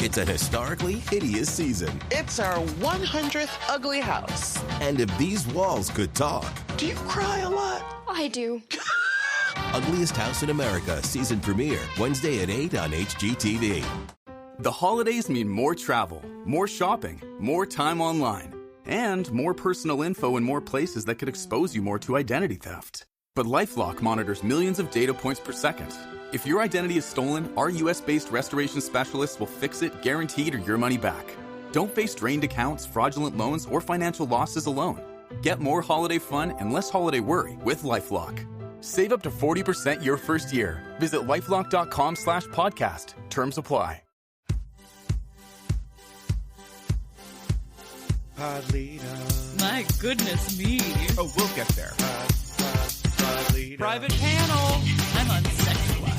It's a historically hideous season. It's our 100th ugly house. And if these walls could talk... Do you cry a lot? I do. Ugliest House in America season premiere Wednesday at 8 on HGTV. The holidays mean more travel, more shopping, more time online, and more personal info in more places that could expose you more to identity theft. But LifeLock monitors millions of data points per second. If your identity is stolen, our U.S.-based restoration specialists will fix it guaranteed or your money back. Don't face drained accounts, fraudulent loans, or financial losses alone. Get more holiday fun and less holiday worry with LifeLock. Save up to 40% your first year. Visit LifeLock.com/podcast. Terms apply. Pod leader. My goodness me. Oh, we'll get there. Pod leader. Private panel. I'm on Sex Watch.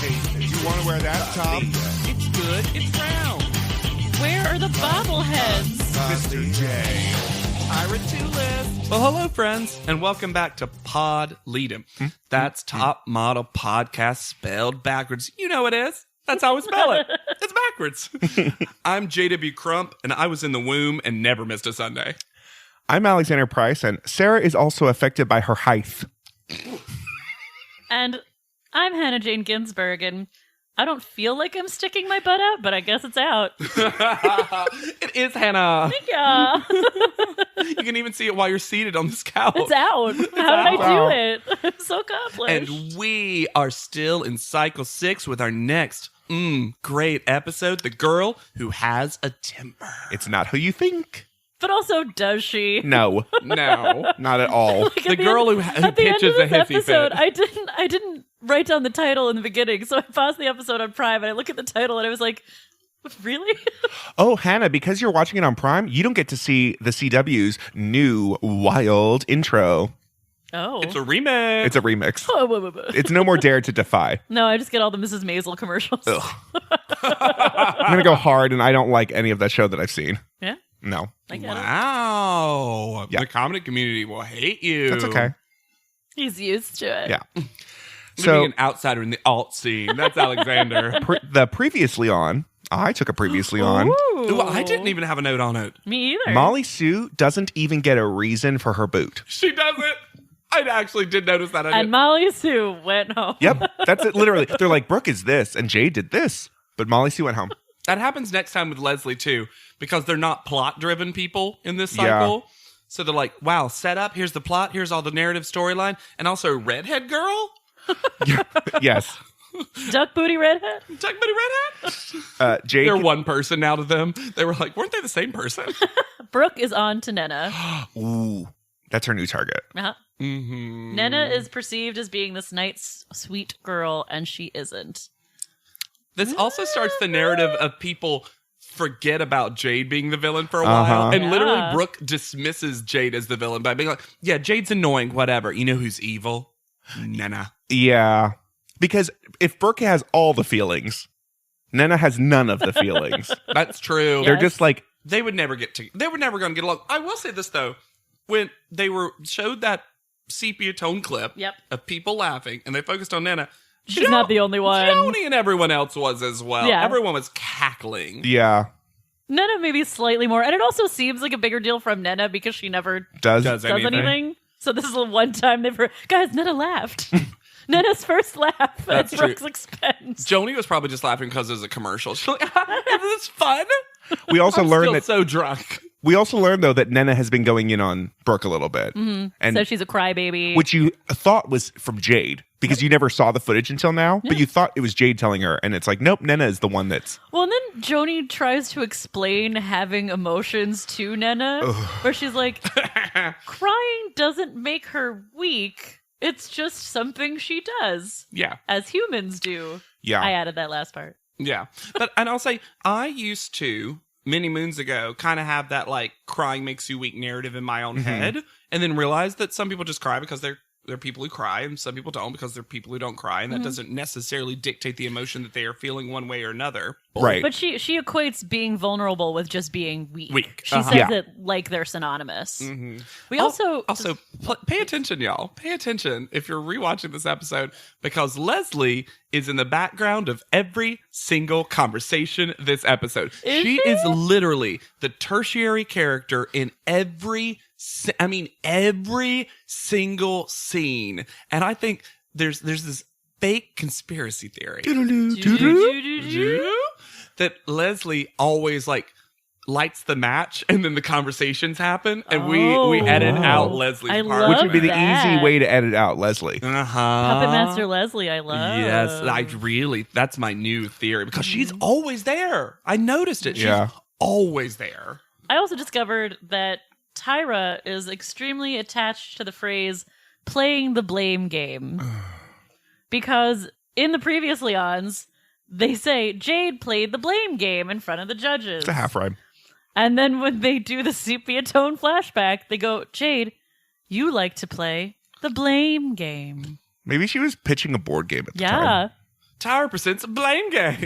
Hey, do you want to wear that, Tom? It's good. It's round. Where are the bobbleheads? Mr. J. Ira Tulip. Well, hello, friends, and welcome back to Pod Lead'em. That's Top Model Podcast spelled backwards. You know it is. That's how we spell it. It's backwards. I'm JW Crump, and I was in the womb and never missed a Sunday. I'm Alexander Price, and Sarah is also affected by her height. And I'm Hannah Jane Ginsburg, and I don't feel like I'm sticking my butt out, but I guess it's out. It is, Hannah. Yeah. You can even see it while you're seated on this couch. It's out. How did I do it? I'm so accomplished. And we are still in Cycle 6 with our next great episode, The Girl Who Has a Temper. It's not who you think. But also, does she? No. No. Not at all. Like, The girl who pitches a hissy fit. I didn't write down the title in the beginning, so I paused the episode on Prime and I look at the title and I was like, really? Oh, Hannah, because you're watching it on Prime, you don't get to see the CW's new wild intro. Oh. It's a remix. It's a remix. Oh, whoa, whoa, whoa. It's no more Dare to Defy. No, I just get all the Mrs. Maisel commercials. I'm going to go hard, and I don't like any of that show that I've seen. Yeah? No. I get it. Wow. Yeah. The comedy community will hate you. That's okay. He's used to it. Yeah. So, being an outsider in the alt scene. That's Alexander. The previously on, I took a previously on. Ooh, I didn't even have a note on it. Me either. Molly Sue doesn't even get a reason for her boot. She doesn't. I actually did notice that. And Molly Sue went home. Yep, that's it. Literally, they're like, Brooke is this, and Jade did this, but Molly Sue went home. That happens next time with Leslie, too, because they're not plot-driven people in this cycle. Yeah. So they're like, wow, set up, here's the plot, here's all the narrative storyline, and also redhead girl? Yes. Duck booty redhead? Duck booty redhead? Jade. They're one person now to them. They were like, weren't they the same person? Brooke is on to Nena. Ooh, that's her new target. Uh-huh. Mm-hmm. Nena is perceived as being this nice, sweet girl, and she isn't. This also starts the narrative of people forget about Jade being the villain for a while. And literally Brooke dismisses Jade as the villain by being like, yeah, Jade's annoying, whatever. You know who's evil? Nena. Yeah. Because if Brooke has all the feelings, Nena has none of the feelings. That's true. Yes. They're just like... They were never going to get along. I will say this, though. When they showed that sepia tone clip of people laughing and they focused on Nena, she's not the only one. Joni and everyone else was as well. Yeah. Everyone was cackling. Yeah. Nena maybe slightly more. And it also seems like a bigger deal from Nena because she never does anything. So this is the one time guys, Nena laughed. Nena's first laugh at Brooke's expense. Joni was probably just laughing because it was a commercial. She's like, is this fun? We also learned still that so drunk. We also learned, though, that Nena has been going in on Brooke a little bit. Mm-hmm. And so she's a crybaby. Which you thought was from Jade, because you never saw the footage until now. But you thought it was Jade telling her, and it's like, nope, Nena is the one that's... Well, and then Joni tries to explain having emotions to Nena, where she's like, crying doesn't make her weak. It's just something she does. Yeah. As humans do. Yeah. I added that last part. Yeah. And I'll say, I used to... many moons ago, kind of have that like crying makes you weak narrative in my own head, and then realized that some people just cry because they're there are people who cry and some people don't because there are people who don't cry, and that doesn't necessarily dictate the emotion that they are feeling one way or another. Right. But she equates being vulnerable with just being weak. She says Yeah. it like they're synonymous. We also Pay attention, y'all. Pay attention if you're rewatching this episode, because Leslie is in the background of every single conversation this episode. She is literally the tertiary character in every single scene. And I think there's this fake conspiracy theory that Leslie always lights the match and then the conversations happen and we edit out Leslie's I part. love Which would be the that. easy way to edit out Leslie. Puppet Master Leslie, I love. Yes, that's my new theory because she's always there. I noticed it. She's always there. I also discovered that Tyra is extremely attached to the phrase playing the blame game. Because in the previous Leons, they say Jade played the blame game in front of the judges. It's a half rhyme. And then when they do the sepia tone flashback, they go, Jade, you like to play the blame game. Maybe she was pitching a board game at the time. Yeah. Tyra presents a blame game.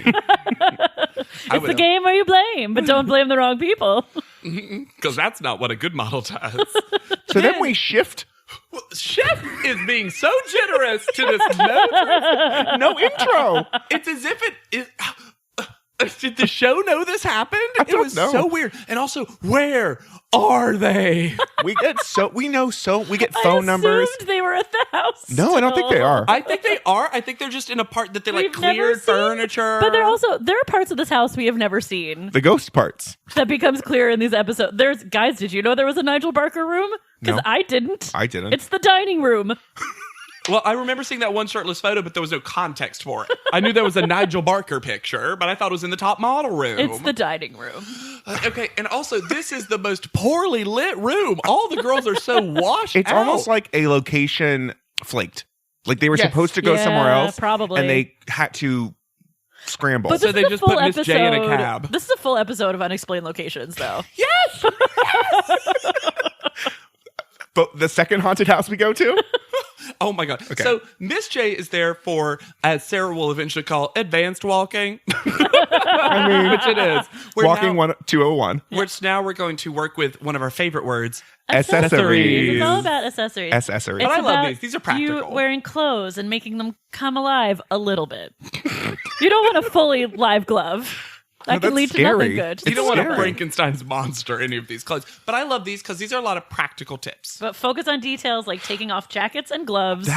It's the game where you blame, but don't blame the wrong people. Because that's not what a good model does. So then we shift. Well, Chef is being so generous to this No intro. It's as if it is. Did the show know this happened? It don't was know. so weird. And also, where are they? We get phone numbers. I assumed they were at the house. No, I don't think they still. are. I think they are. I think they're just in a part that they We've never cleared seen- furniture. But there are parts of this house we have never seen. The ghost parts. That becomes clear in these episodes. Guys, did you know there was a Nigel Barker room? Because No. I didn't. I didn't. It's the dining room. Well, I remember seeing that one shirtless photo, but there was no context for it. I knew there was a Nigel Barker picture, but I thought it was in the top model room. It's the dining room. Okay, and also, this is the most poorly lit room. All the girls are so washed It's out. almost like a location flaked. Like they were Yes. supposed to go somewhere Yeah, else. probably. And they had to scramble. But So this they is a just full put Miss J in a episode- cab. This is a full episode of Unexplained Locations, though. Yes! But the second haunted house we go to? Oh my God. Okay. So Miss J is there for, as Sarah will eventually call, advanced walking. I mean, Which it is. walking 201. Which now we're going to work with one of our favorite words. Accessories. It's all about accessories. Accessories. But I love about these. These are practical. You wearing clothes and making them come alive a little bit. You don't want a fully live glove. That can that's lead to scary. nothing good. You don't want a scary. Frankenstein's monster, any of these clothes. But I love these because these are a lot of practical tips. But focus on details like taking off jackets and gloves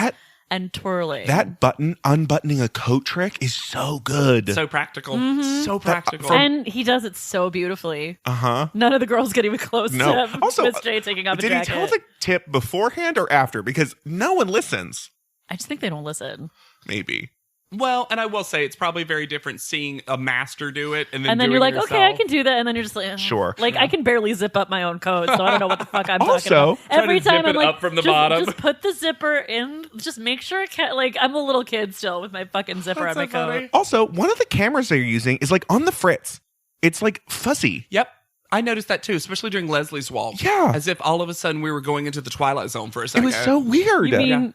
and twirling. That unbuttoning a coat trick is so good. So practical. Mm-hmm. So practical. And he does it so beautifully. Uh-huh. None of the girls get even close No. to Also, Miss J taking off a did jacket. he tell the tip beforehand or after? Because no one listens. I just think they don't listen. Maybe. Well, and I will say it's probably very different seeing a master do it and then And then you're doing like, it okay, I yourself. can do that. And then you're just like, Sure. Like, I can barely zip up my own coat, so I don't know what the fuck I'm Also, talking about. trying Every to zip time I'm it like, up from the just, bottom. just put the zipper in. Just make sure it can't, like, I'm a little kid still with my fucking zipper That's on my so funny. coat. Also, one of the cameras they're using is like on the fritz. It's like fuzzy. Yep. I noticed that too, especially during Leslie's wall. Yeah. As if all of a sudden we were going into the Twilight Zone for a It second. was so weird. You mean,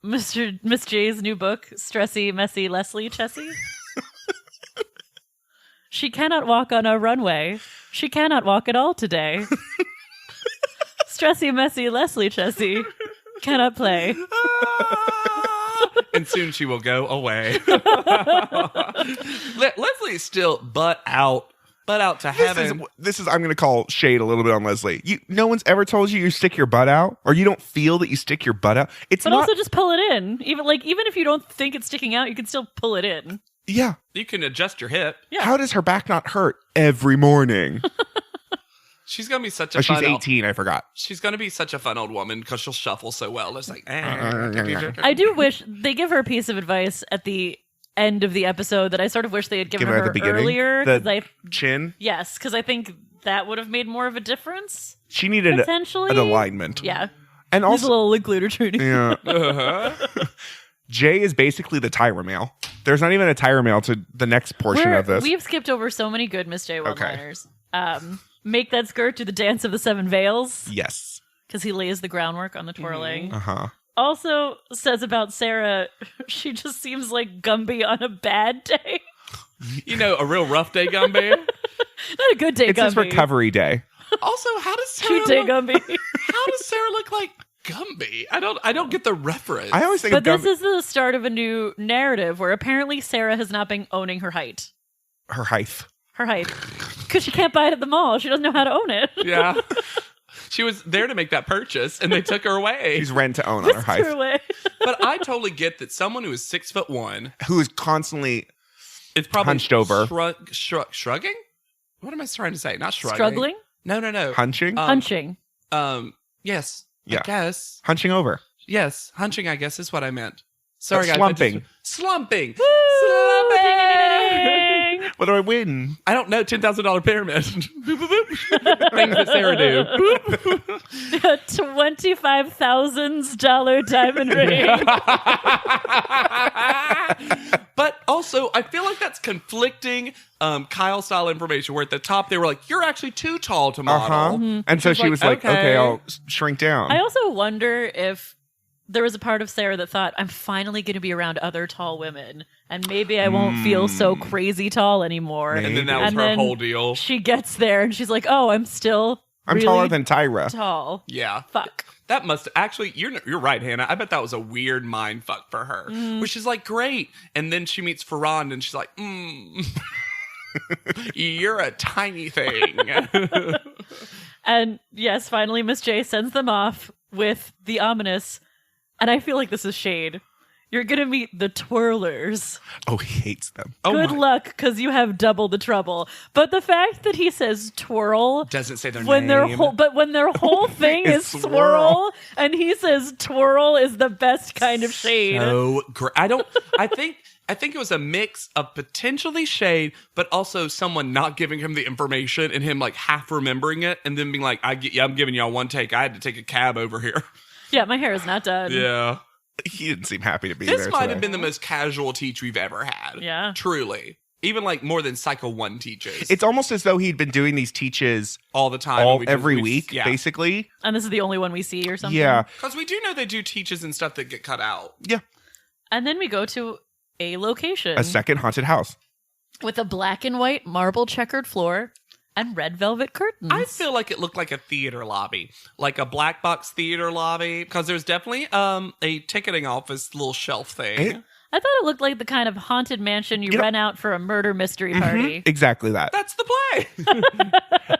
Miss J's new book, Stressy, Messy, Leslie, Chessie? She cannot walk on a runway. She cannot walk at all today. Stressy, Messy, Leslie, Chessie cannot play. And soon she will go away. Leslie is still butt out to heaven. This is I'm going to call shade a little bit on Leslie. No one's ever told you stick your butt out, or you don't feel that you stick your butt out. It's But not. also just pull it in. Even if you don't think it's sticking out, you can still pull it in. Yeah. You can adjust your hip. Yeah. How does her back not hurt every morning? She's gonna be such a She's fun 18. I forgot. She's gonna be such a fun old woman because she'll shuffle so well. It's like I do wish they give her a piece of advice at the end of the episode that I sort of wish they had given Give her at her the beginning. earlier. 'Cause The chin. Yes, because I think that would have made more of a difference. She needed Potentially. an alignment. Yeah. And He's a also, little Linklater training. yeah. Jay is basically the Tyra male. There's not even a Tyra male to the next portion of this. We've skipped over so many good Miss J one-liners. Make that skirt do the dance of the seven veils Yes. because he lays the groundwork on the twirling. Uh-huh. also says about Sarah, she just seems like Gumby on a bad day. You know, a real rough day, Gumby. Not a good day, It's Gumby. his recovery day. Also, how does Sarah Good day, look, Gumby. how does Sarah look like Gumby? I don't get the reference. I always think But of this is the start of a new narrative where apparently Sarah has not been owning her height. her height. Her height. Because she can't buy it at the mall. She doesn't know how to own it. Yeah. She was there to make that purchase, and they took her away. She's rent to own on her Whisked her height. away. But I totally get that someone who is 6'1", Who is constantly it's probably hunched over. Shrugging? What am I trying to say? Not shrugging. Struggling? No. hunching? Hunching. Yes. Yeah. I guess. Hunching over. Yes. Hunching, I guess, is what I meant. Sorry, guys. slumping. Slumping. Ding, Slumping. ding, ding, ding. What do I win? I don't know. $10,000 pyramid. Boop, boop, boop. Things that Sarah do. Boop. $25,000 diamond ring. But also, I feel like that's conflicting Kyle style information. Where at the top they were like, "You're actually too tall to model." And so She's she like, was like, okay. okay, I'll shrink down. I also wonder if there was a part of Sarah that thought, I'm finally going to be around other tall women, and maybe I won't feel so crazy tall anymore. Maybe. And then that was And her then whole deal. She gets there and she's like, oh, I'm still I'm really taller than Tyra. tall. Yeah. Fuck. That must actually, you're right, Hannah. I bet that was a weird mind fuck for her. Where she's like, great. And then she meets Ferrand and she's like, you're a tiny thing. And yes, finally Miss J sends them off with the ominous, and I feel like this is shade. You're going to meet the twirlers. Oh, he hates them. Good luck, because you have double the trouble. But the fact that he says twirl Doesn't say their when name. when their whole thing is It's swirl, swirl. and he says twirl is the best kind of shade. So great. I think it was a mix of potentially shade, but also someone not giving him the information and him like half remembering it and then being like, I'm giving y'all one take. I had to take a cab over here. Yeah, my hair is not done. Yeah. He didn't seem happy to be there This might today. have been the most casual teach we've ever had. Yeah. Truly. Even like more than Cycle 1 teaches. It's almost as though he'd been doing these teaches all the time. every week, yeah. basically. And this is the only one we see or something. Yeah. Because we do know they do teaches and stuff that get cut out. Yeah. And then we go to a location A second haunted house. with a black and white marble checkered floor and red velvet curtains. I feel like it looked like a theater lobby, like a black box theater lobby, because there's definitely a ticketing office little shelf thing. I thought it looked like the kind of haunted mansion you rent out for a murder mystery party. Exactly that. That's the play.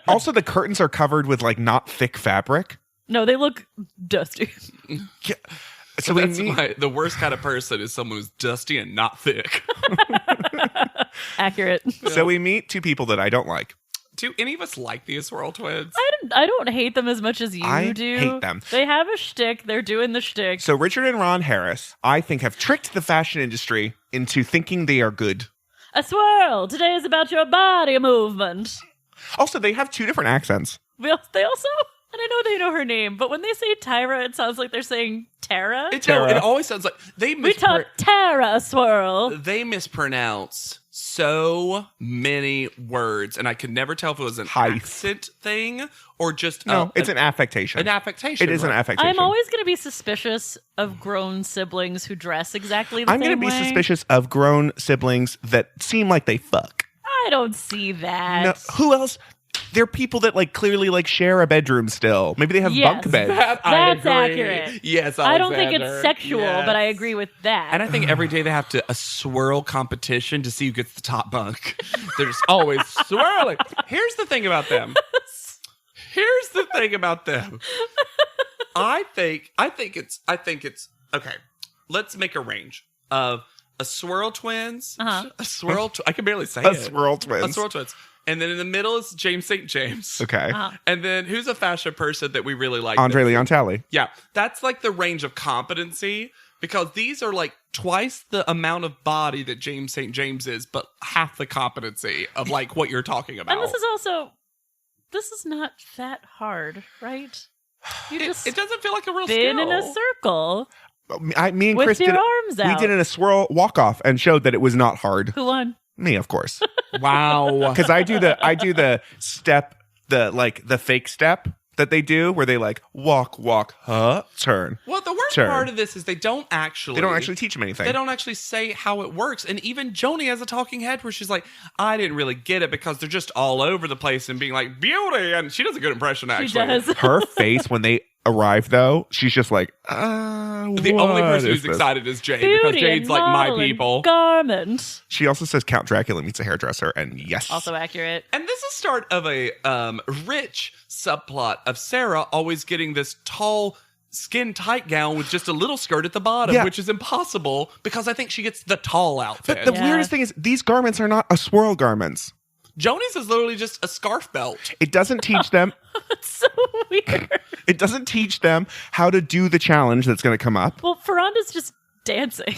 Also, the curtains are covered with like not thick fabric. No, they look dusty. Yeah. So we meet, The worst kind of person is someone who's dusty and not thick. Accurate. so we meet two people that I don't like. Do any of us like the Swirl twins? I don't hate them as much as you I do. hate them. They have a shtick. They're doing the shtick. So Richard and Ron Harris, I think, have tricked the fashion industry into thinking they are good. A swirl. Today is about your body movement. Also, they have two different accents. They also, and I know they know her name, but when they say Tyra, it sounds like they're saying Tara. No, Tara. it always sounds like We taught Tara a swirl. they mispronounce so many words, and I could never tell if it was an Height. accent thing or just No, it's an affectation. an affectation. It is an right? affectation. I'm always going to be suspicious of grown siblings who dress exactly the I'm same going to be way. suspicious of grown siblings that seem like they fuck. I don't see that. No, who else? They're people that like clearly like share a bedroom still. Maybe they have Yes. bunk beds. That's agree. accurate. Yes, I don't think it's Alexander. sexual, Yes. but I agree with that. And I think every day they have to a swirl competition to see who gets the top bunk. They're just always swirling. Here's the thing about them. I think it's okay. Let's make a range of a swirl twins, a swirl. I can barely say A it. swirl twins. A swirl twins. And then in the middle is James St. James. Okay. And then who's a fashion person that we really like? Andre Leon Talley. Yeah, that's like the range of competency because these are like twice the amount of body that James St. James is, but half the competency of like what you're talking about. And this is not that hard, right? You just It doesn't feel like a real spin skill. in a circle. Me and With Chris your did. arms We out. did in a swirl walk off and showed that it was not hard. Who won? Me, of course, Wow. because I do the step, the fake step that they do where they like walk, turn. Well, the worst Turn. part of this is they don't actually teach them anything. They don't actually say how it works. And even Joni has a talking head where she's like, I didn't really get it because they're just all over the place and being like, beauty. And she does a good impression, actually. She does. Her face when they arrive, though, she's just like, the only person who's excited is Jade because Beauty Jade's and like, my model and people. Garment. She also says Count Dracula meets a hairdresser, and yes. Also accurate. And this is start of a rich subplot of Sarah always getting this tall, skin-tight gown with just a little skirt at the bottom, which is impossible because I think she gets the tall outfit. But the weirdest thing is these garments are not a swirl garments. Joni's is literally just a scarf belt. It doesn't teach them. It's so weird. It doesn't teach them how to do the challenge that's going to come up. Well, Ferranda's just dancing.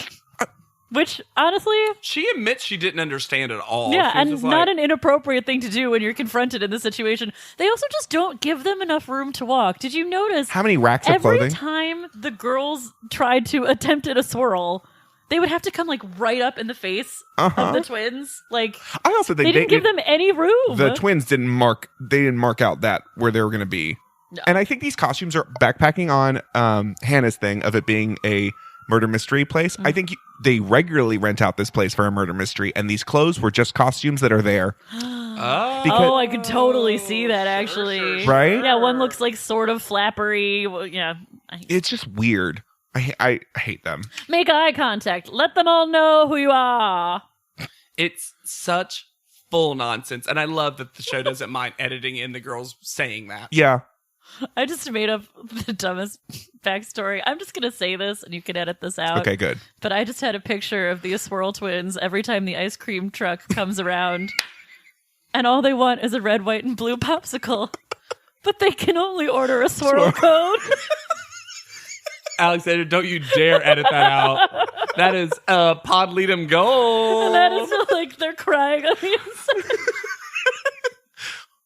Which, honestly... She admits she didn't understand at all. Yeah, She was and just not like, an inappropriate thing to do when you're confronted in this situation. They also just don't give them enough room to walk. Did you notice... How many racks of every clothing? time the girls tried to attempt a swirl, they would have to come, like, right up in the face of the twins. Like, I also think they didn't give them any room. The twins didn't mark out that where they were going to be. No. And I think these costumes are backpacking on Hannah's thing of it being a murder mystery place. I think they regularly rent out this place for a murder mystery, and these clothes were just costumes that are there. I could totally see that, actually. Sure. Right? Yeah, one looks like sort of flappery. Well, yeah. It's just weird. I hate them. Make eye contact. Let them all know who you are. It's such full nonsense, and I love that the show doesn't mind editing in the girls saying that. Yeah. I just made up the dumbest backstory. I'm just going to say this, and you can edit this out. Okay, good. But I just had a picture of the Swirl twins every time the ice cream truck comes around, and all they want is a red, white, and blue popsicle. But they can only order a swirl cone. Alexander, don't you dare edit that out. That is pod lead 'em goal. And that is like they're crying on the inside.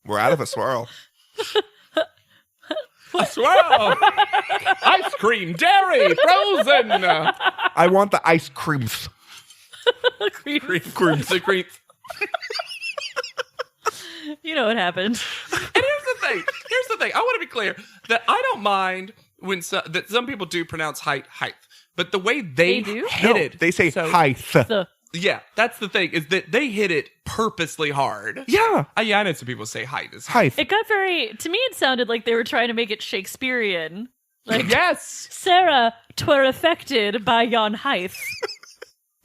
We're out of a swirl. A swirl. Ice cream, dairy, frozen. I want the ice creams. Creams. The cream. You know what happened. And here's the thing. I want to be clear that I don't mind when that some people do pronounce height, but the way they do? hit No, it, they say height. yeah, that's the thing is that they hit it purposely hard. Yeah. I know some people say height is Height. It got to me it sounded like they were trying to make it Shakespearean. Like, yes, Sarah, 'twere affected by yon height,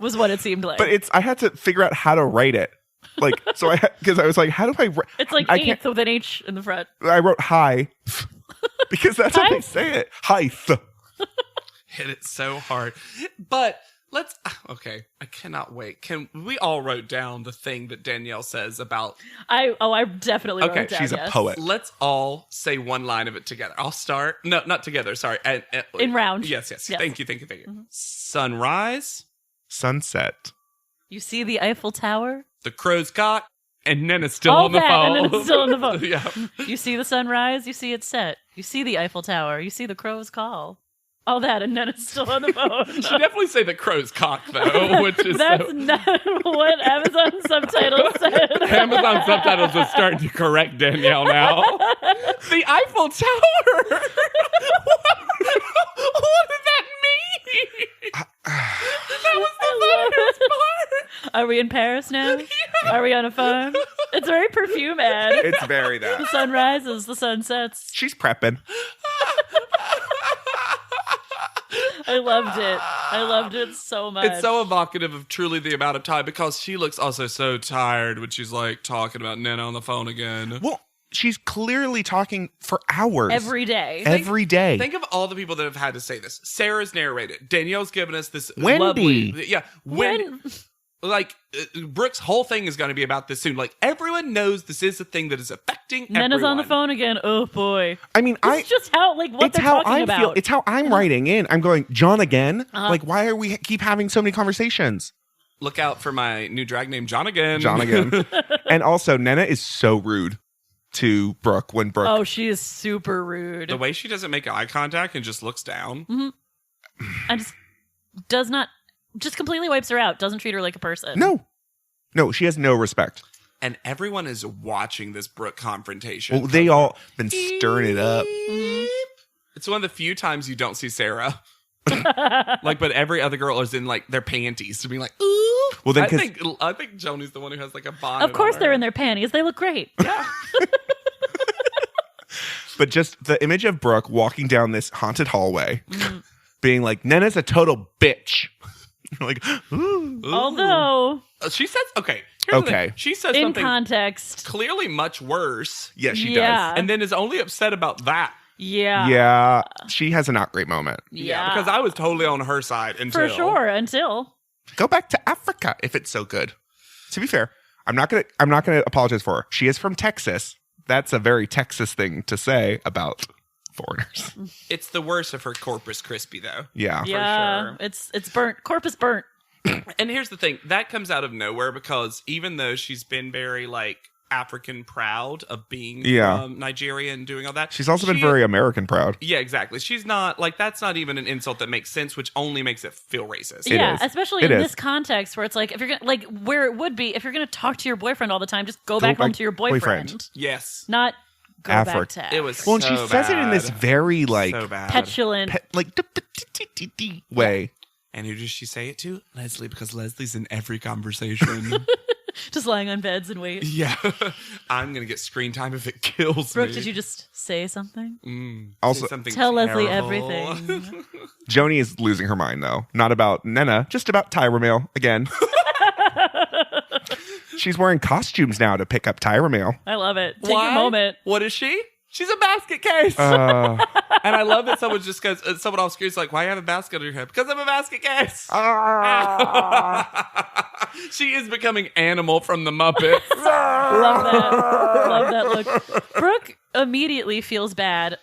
was what it seemed like. But I had to figure out how to write it. Like, so because I was like, how do I write? It's like eighth with an H in the front. I wrote high because that's how they say it. Height. hit it so hard. But okay, I cannot wait. We all wrote down the thing that Danielle says about... I definitely wrote it down, she's a poet. Let's all say one line of it together. I'll start. No, not together. Sorry. In round. Yes. Thank you. Mm-hmm. Sunrise. Sunset. You see the Eiffel Tower? The crow's cock. And Nana's still on the phone. And then it's still on the phone. Yeah. You see the sunrise, you see it set. You see the Eiffel Tower, you see the crow's call. All that, and then it's still on the phone. She definitely say the crow's cock, though, which is That's not what Amazon subtitles said. Amazon subtitles is starting to correct Danielle now. The Eiffel Tower! What did that mean? That was the funniest part. Are we in Paris now? Yeah. Are we on a farm? It's a very perfume ad. It's very that. The sun rises, the sun sets. She's prepping. I loved it so much. It's so evocative of truly the amount of time because she looks also so tired when she's like talking about Nana on the phone again. Well, she's clearly talking for hours. Every day. Every day. Think of all the people that have had to say this. Sarah's narrated. Danielle's given us this Wendy. lovely... Yeah, Wendy. Like, Brooke's whole thing is going to be about this soon. Like, everyone knows this is a thing that is affecting Nana's everyone. on the phone again. Oh, boy. I mean, It's just how, what it's they're how talking I about. feel. It's how I'm writing in. I'm going, John again? Like, why are we keep having so many conversations? Look out for my new drag name, John again. John again. And also, Nana is so rude to Brooke when Brooke... Oh, she is super rude. The way she doesn't make eye contact and just looks down. Mm-hmm. And just completely wipes her out. Doesn't treat her like a person. No, she has no respect. and everyone is watching this Brooke confrontation. Well, they all been stirring it up. It's one of the few times you don't see Sarah. But every other girl is in like their panties to be like, ooh. Well, then I think Joni's the one who has like a bonnet. Of course, on they're her. in their panties. They look great. Yeah. But just the image of Brooke walking down this haunted hallway, being like, Nena's a total bitch. Like, ooh. Although, She says, okay. Here's the Okay. thing. She says in something context, clearly much worse. Yeah, she Yeah. does. And then is only upset about that. yeah. Yeah, she has a not great moment. Yeah. Because I was totally on her side until. For sure, until. Go back to Africa if it's so good. To be fair, I'm not gonna apologize for her. She is from Texas. That's a very Texas thing to say about foreigners. It's the worst of her Corpus Crispy, though. Yeah. Yeah, sure. it's burnt. Corpus burnt. And here's the thing. That comes out of nowhere because even though she's been very, like, African proud of being from Nigeria and doing all that. She's also been very American proud. Yeah, exactly. She's not, like, that's not even an insult that makes sense, which only makes it feel racist. Yeah, is. especially It in is. this context where it's like, if you're gonna, like, where it would be, if you're gonna talk to your boyfriend all the time, just go back home to your boyfriend. Yes. Not go Africa. back to Africa. It was Well, and so she says it in this bad. very like So bad. petulant. like way. And who does she say it to? Leslie, because Leslie's in every conversation. Just lying on beds and wait. Yeah. I'm going to get screen time if it kills Brooke, me. did you just say something? Also, Say something Tell Leslie terrible. everything. Joni is losing her mind though. Not about Nena, just about Tyra Mail again. She's wearing costumes now to pick up Tyra Mail. I love it. Take Why? your moment. What is she? She's a basket case. Uh, And I love that someone just goes, someone off screen is like, why you have a basket on your head? Because I'm a basket case. She is becoming Animal from the Muppets. Love that. Love that look. Brooke immediately feels bad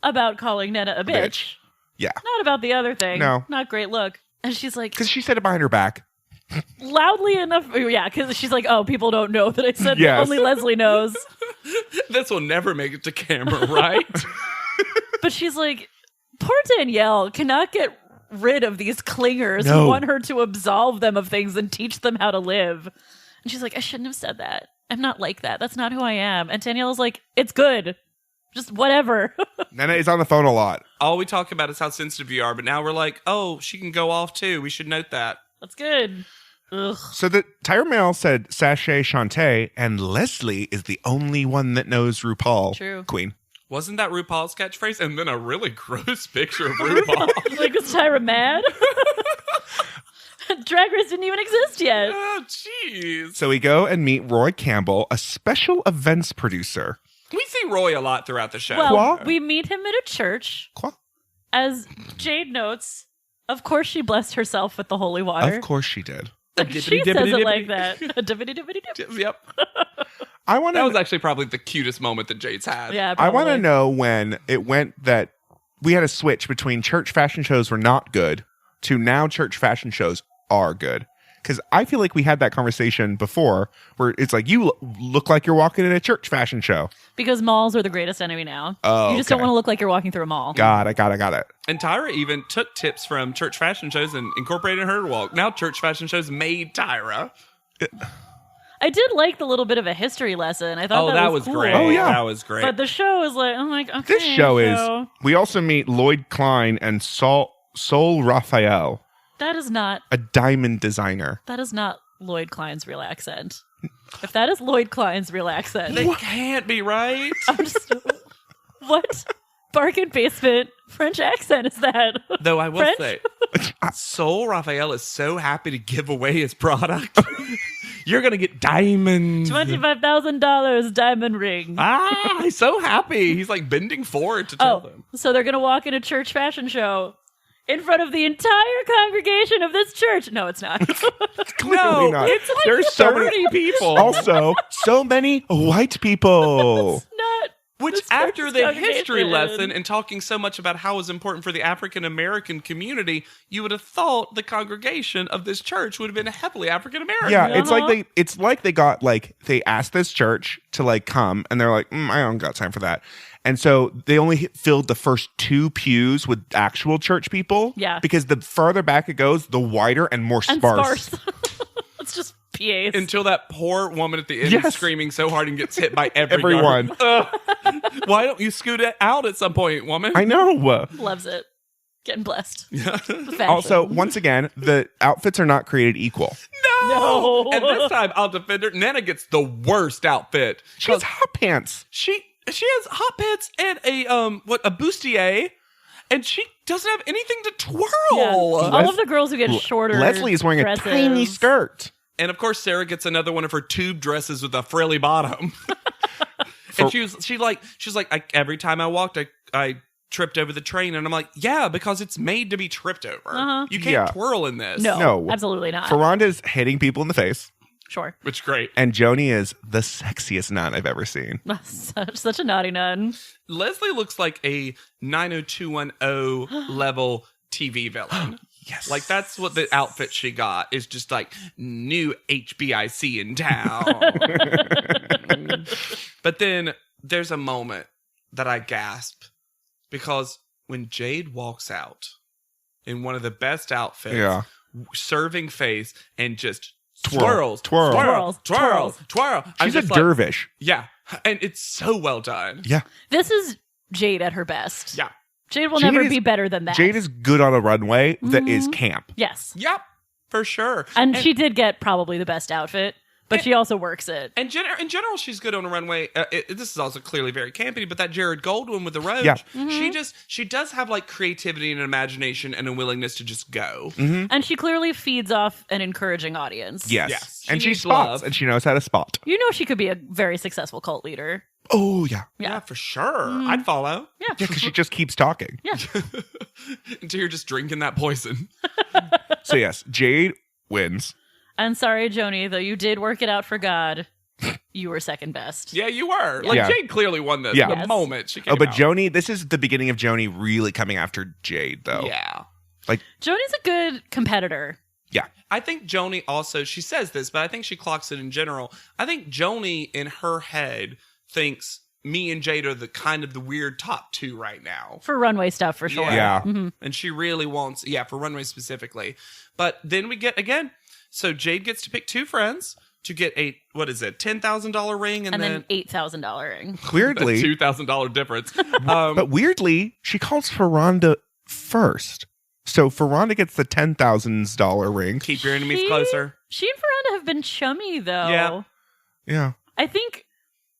about calling Nena a bitch. Yeah. Not about the other thing. No. Not great look. And she's like, Because she said it behind her back. loudly enough. Yeah, because she's like, oh, people don't know that I said that. Yes. Only Leslie knows. This will never make it to camera, right? But she's like, poor Danielle cannot get rid of these clingers No. who want her to absolve them of things and teach them how to live. And she's like, I shouldn't have said that. I'm not like that. That's not who I am. And Danielle's like, it's good. Just whatever. Nena is on the phone a lot. All we talk about is how sensitive you are, but now we're like, oh, she can go off too. We should note that. That's good. Ugh. So the Tyra Mail said Sachet Shantae, and Leslie is the only one that knows RuPaul. True. Queen. Wasn't that RuPaul's catchphrase? And then a really gross picture of RuPaul. Like, was Tyra mad? Drag Race didn't even exist yet. Oh, jeez. So we go and meet Roy Campbell, a special events producer. We see Roy a lot throughout the show. Well, Quoi? we meet him at a church. Quoi? As Jade notes, of course she blessed herself with the holy water. Of course she did. She says it like that. Dippity-dippity-dip. Yep. I want That was to. actually probably the cutest moment that Jade's had. Yeah, I want to probably. know when it went that we had a switch between church fashion shows were not good to now church fashion shows are good. Because I feel like we had that conversation before, where it's like you look like you're walking in a church fashion show. Because malls are the greatest enemy now. Oh, you just don't okay. want to look like you're walking through a mall. God, I got it. And Tyra even took tips from church fashion shows and incorporated in her walk. Now church fashion shows made Tyra. I did like the little bit of a history lesson. I thought Oh, that was cool. great. Oh, yeah. That was great. But the show is like, I'm like, okay. This show is. We also meet Lloyd Klein and Sol Raphael, That is not a diamond designer. Lloyd Klein's real accent. If that is Lloyd Klein's real accent, They can't be right. I'm just, what bargain basement French accent is that? Though I will French? say, Sol Raphael is so happy to give away his product. You're going to get diamonds. $25,000 diamond ring. He's so happy. He's like bending forward to tell them. So they're going to walk in a church fashion show in front of the entire congregation of this church. No, it's not. Clearly not. It's like There's so many 30 people. Also, so many white people. not. Which, this after church's the history congregation. lesson and talking so much about how it's important for the African American community, you would have thought the congregation of this church would have been heavily African American. Yeah, it's Uh-huh. like they got like they asked this church to like come, and they're like, I don't got time for that, and so they only filled the first 2 pews with actual church people. Yeah. because the farther back it goes, the wider and more And sparse. sparse. It's just PAs. Until that poor woman at the end Yes. is screaming so hard and gets hit by Everyone. Why don't you scoot it out at some point, woman? I know. Loves it. Getting blessed. Yeah. The fashion. Also, once again, the outfits are not created equal. No. And this time, I'll defend her. Nana gets the worst outfit. She has hot pants. She has hot pants and a bustier, and she doesn't have anything to twirl. Yeah. All of the girls who get shorter Leslie is wearing dresses. a tiny skirt. And of course, Sarah gets another one of her tube dresses with a frilly bottom. And she's like, every time I walked, I tripped over the train, and I'm like, yeah, because it's made to be tripped over. Uh-huh. You can't twirl in this. No, absolutely not. Ferranda's hitting people in the face, Sure. Which is great. and Joni is the sexiest nun I've ever seen. Such a naughty nun. Leslie looks like a 90210 level TV villain. Yes. Like, that's what the outfit she got is just like new HBIC in town. But then there's a moment that I gasp because when Jade walks out in one of the best outfits, Yeah. serving face and just Twirl. twirl. She's a dervish. Yeah. And it's so well done. Yeah. This is Jade at her best. Yeah. Jade will Jade never is- be better than that. Jade is good on a runway that is camp. Yes. Yep. For sure. And she did get probably the best outfit, but she also works it. And in general, she's good on a runway. This is also clearly very campy, but that Jared Gold one with the roach, Yeah. she does have like creativity and imagination and a willingness to just go. And she clearly feeds off an encouraging audience. Yes. Yes. And She she needs spots, love. and she knows how to spot. You know she could be a very successful cult leader. Oh, yeah. Yeah, for sure. I'd follow. Yeah. Yeah, because she just keeps talking. Yeah. Until you're just drinking that poison. So, yes, Jade wins. And sorry, Joni, though you did work it out for God, you were second best. Yeah, you were. Like, Yeah. Jade clearly won this Yeah. the Yes. moment she came Oh, but out. Joni, this is the beginning of Joni really coming after Jade, though. Yeah. Joni's a good competitor. Yeah. I think Joni also, she says this, but I think she clocks it in general. I think Joni in her head thinks me and Jade are the kind of the weird top two right now. For runway stuff, for sure. Yeah. And she really wants, for runway specifically. But then we get, again, so Jade gets to pick two friends to get a, $10,000 ring and And then then $8,000 ring. a Weirdly, $2,000 difference. but weirdly, she calls Ferranda first. So Ferranda gets the $10,000 ring. Keep your enemies She- closer. She and Ferranda have been chummy, though. Yeah. Yeah. I think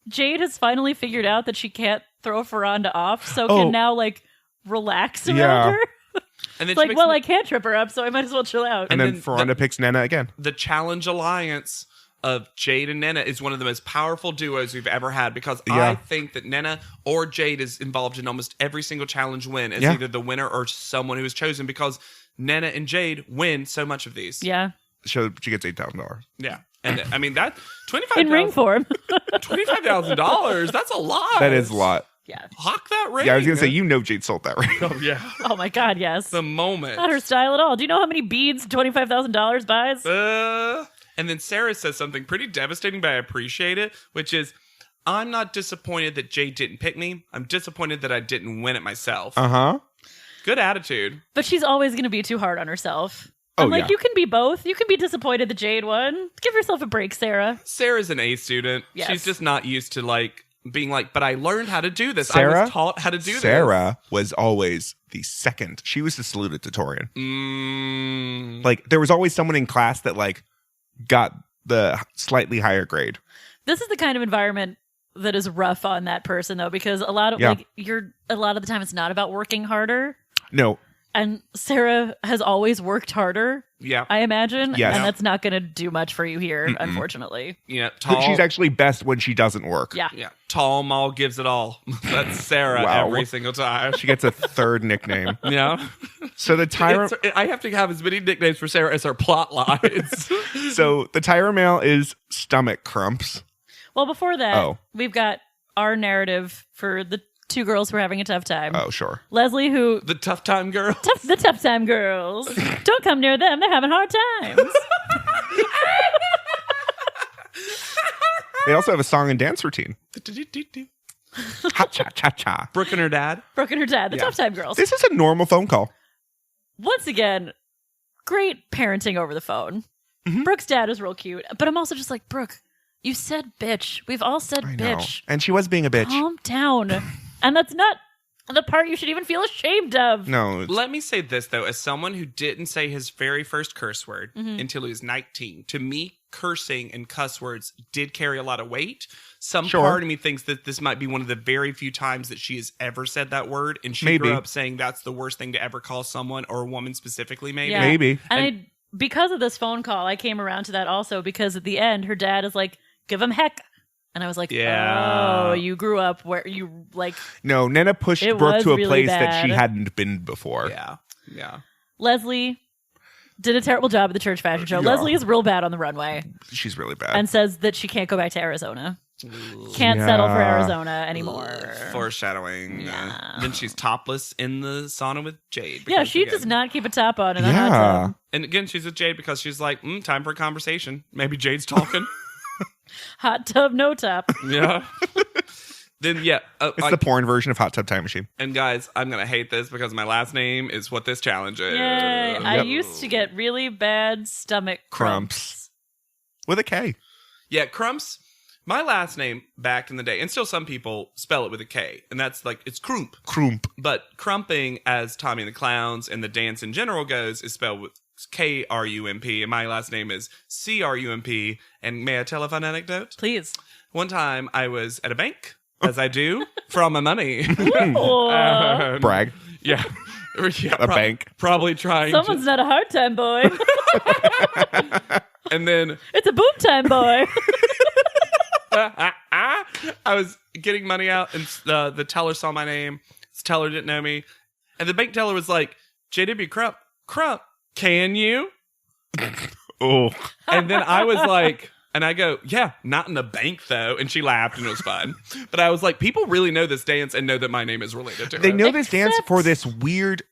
Jade has finally figured out that she can't throw Ferranda off, so Oh. can now, relax around Yeah. her. And then It's like, she well, I makes can't trip her up, so I might as well chill out. And, And then then Ferranda picks Nena again. the Challenge Alliance of Jade and Nena is one of the most powerful duos we've ever had because I Yeah. think that Nena or Jade is involved in almost every single challenge win as Yeah. either the winner or someone who is chosen because Nena and Jade win so much of these. Yeah. So she gets $8,000. Yeah. And I mean, that In ring form. $25,000, that's a lot. That is a lot. Yeah. Hawk that ring. Yeah, I was going to say, Jade sold that ring. Oh, yeah. Oh, my God, yes. The moment. Not her style at all. Do you know how many beads $25,000 buys? And then Sarah says something pretty devastating, but I appreciate it, which is, I'm not disappointed that Jade didn't pick me. I'm disappointed that I didn't win it myself. Uh-huh. Good attitude. But she's always going to be too hard on herself. Oh, I'm like, yeah. you can be both. You can be disappointed that Jade won. Give yourself a break, Sarah. Sarah's an A student. Yes. She's just not used to being like, but I learned how to do this. I Sarah? was taught how to do Sarah was always the second. She was the salutatorian. this. There was always someone in class that, got the slightly higher grade. This is the kind of environment that is rough on that person, though, because a lot of Yeah. a lot of the time it's not about working harder. No. And Sarah has always worked harder, Yeah. I imagine. Yes. And that's not going to do much for you here, unfortunately. Tall. She's actually best when she doesn't work. Yeah. Yeah. Tall Maul gives it all. That's Sarah Wow. every single time. She gets a third nickname. Yeah. So the Tyra I have to have as many nicknames for Sarah as her plot lines. so the Tyra mail is stomach crumps. Well, before that, Oh. we've got our narrative for the two girls who are having a tough time. Oh, sure. Leslie, who... The tough time girl. The tough time girls. Don't come near them. They're having hard times. They also have a song and dance routine. Ha cha cha cha. Brooke and her dad. Brooke and her dad. The Yeah. tough time girls. This is a normal phone call. Once again, great parenting over the phone. Brooke's dad is real cute, but I'm also just like, Brooke, you said bitch. We've all said I know. bitch. And she was being a bitch. Calm down. And that's not the part you should even feel ashamed of. No. Let me say this, though, as someone who didn't say his very first curse word until he was 19, to me, cursing and cuss words did carry a lot of weight. Some part of me thinks that this might be one of the very few times that she has ever said that word, and she grew up saying that's the worst thing to ever call someone, or a woman specifically, maybe. Yeah. Maybe. And because of this phone call, I came around to that also, because at the end, her dad is like, give him heck. And I was like, oh, you grew up where you like... No, Nana pushed Brooke to a place that she hadn't been before. Yeah. Leslie did a terrible job at the church fashion show. Yeah. Leslie is real bad on the runway. She's really bad. And says that she can't go back to Arizona. Can't settle for Arizona anymore. Foreshadowing. Then she's topless in the sauna with Jade. Yeah, she does not keep a top on in a hot tub. And again, she's with Jade because she's like, time for a conversation. Maybe Jade's talking. Hot tub, no top. Yeah. Then, it's the porn version of Hot Tub Time Machine. And guys, I'm going to hate this because my last name is what this challenge is. Yay. I used to get really bad stomach crumps. With a K. Yeah, Crumps. My last name back in the day, and still some people spell it with a K, and that's like, it's Krump. Krump. But crumping, as Tommy and the Clowns and the dance in general goes, is spelled with Krump, and my last name is Crump. And may I tell a fun anecdote? Please. One time I was at a bank, as I do, for all my money. Brag. Yeah. A bank. Probably trying Someone's not a hard time boy. And then... It's a boom time boy. I was getting money out, and the teller saw my name. The teller didn't know me. And the bank teller was like, JW Crump, can you? Oh. And then I was like, and I go, yeah, not in the bank though. And she laughed and it was fun. But I was like, people really know this dance and know that my name is related to it. They know this dance for this weird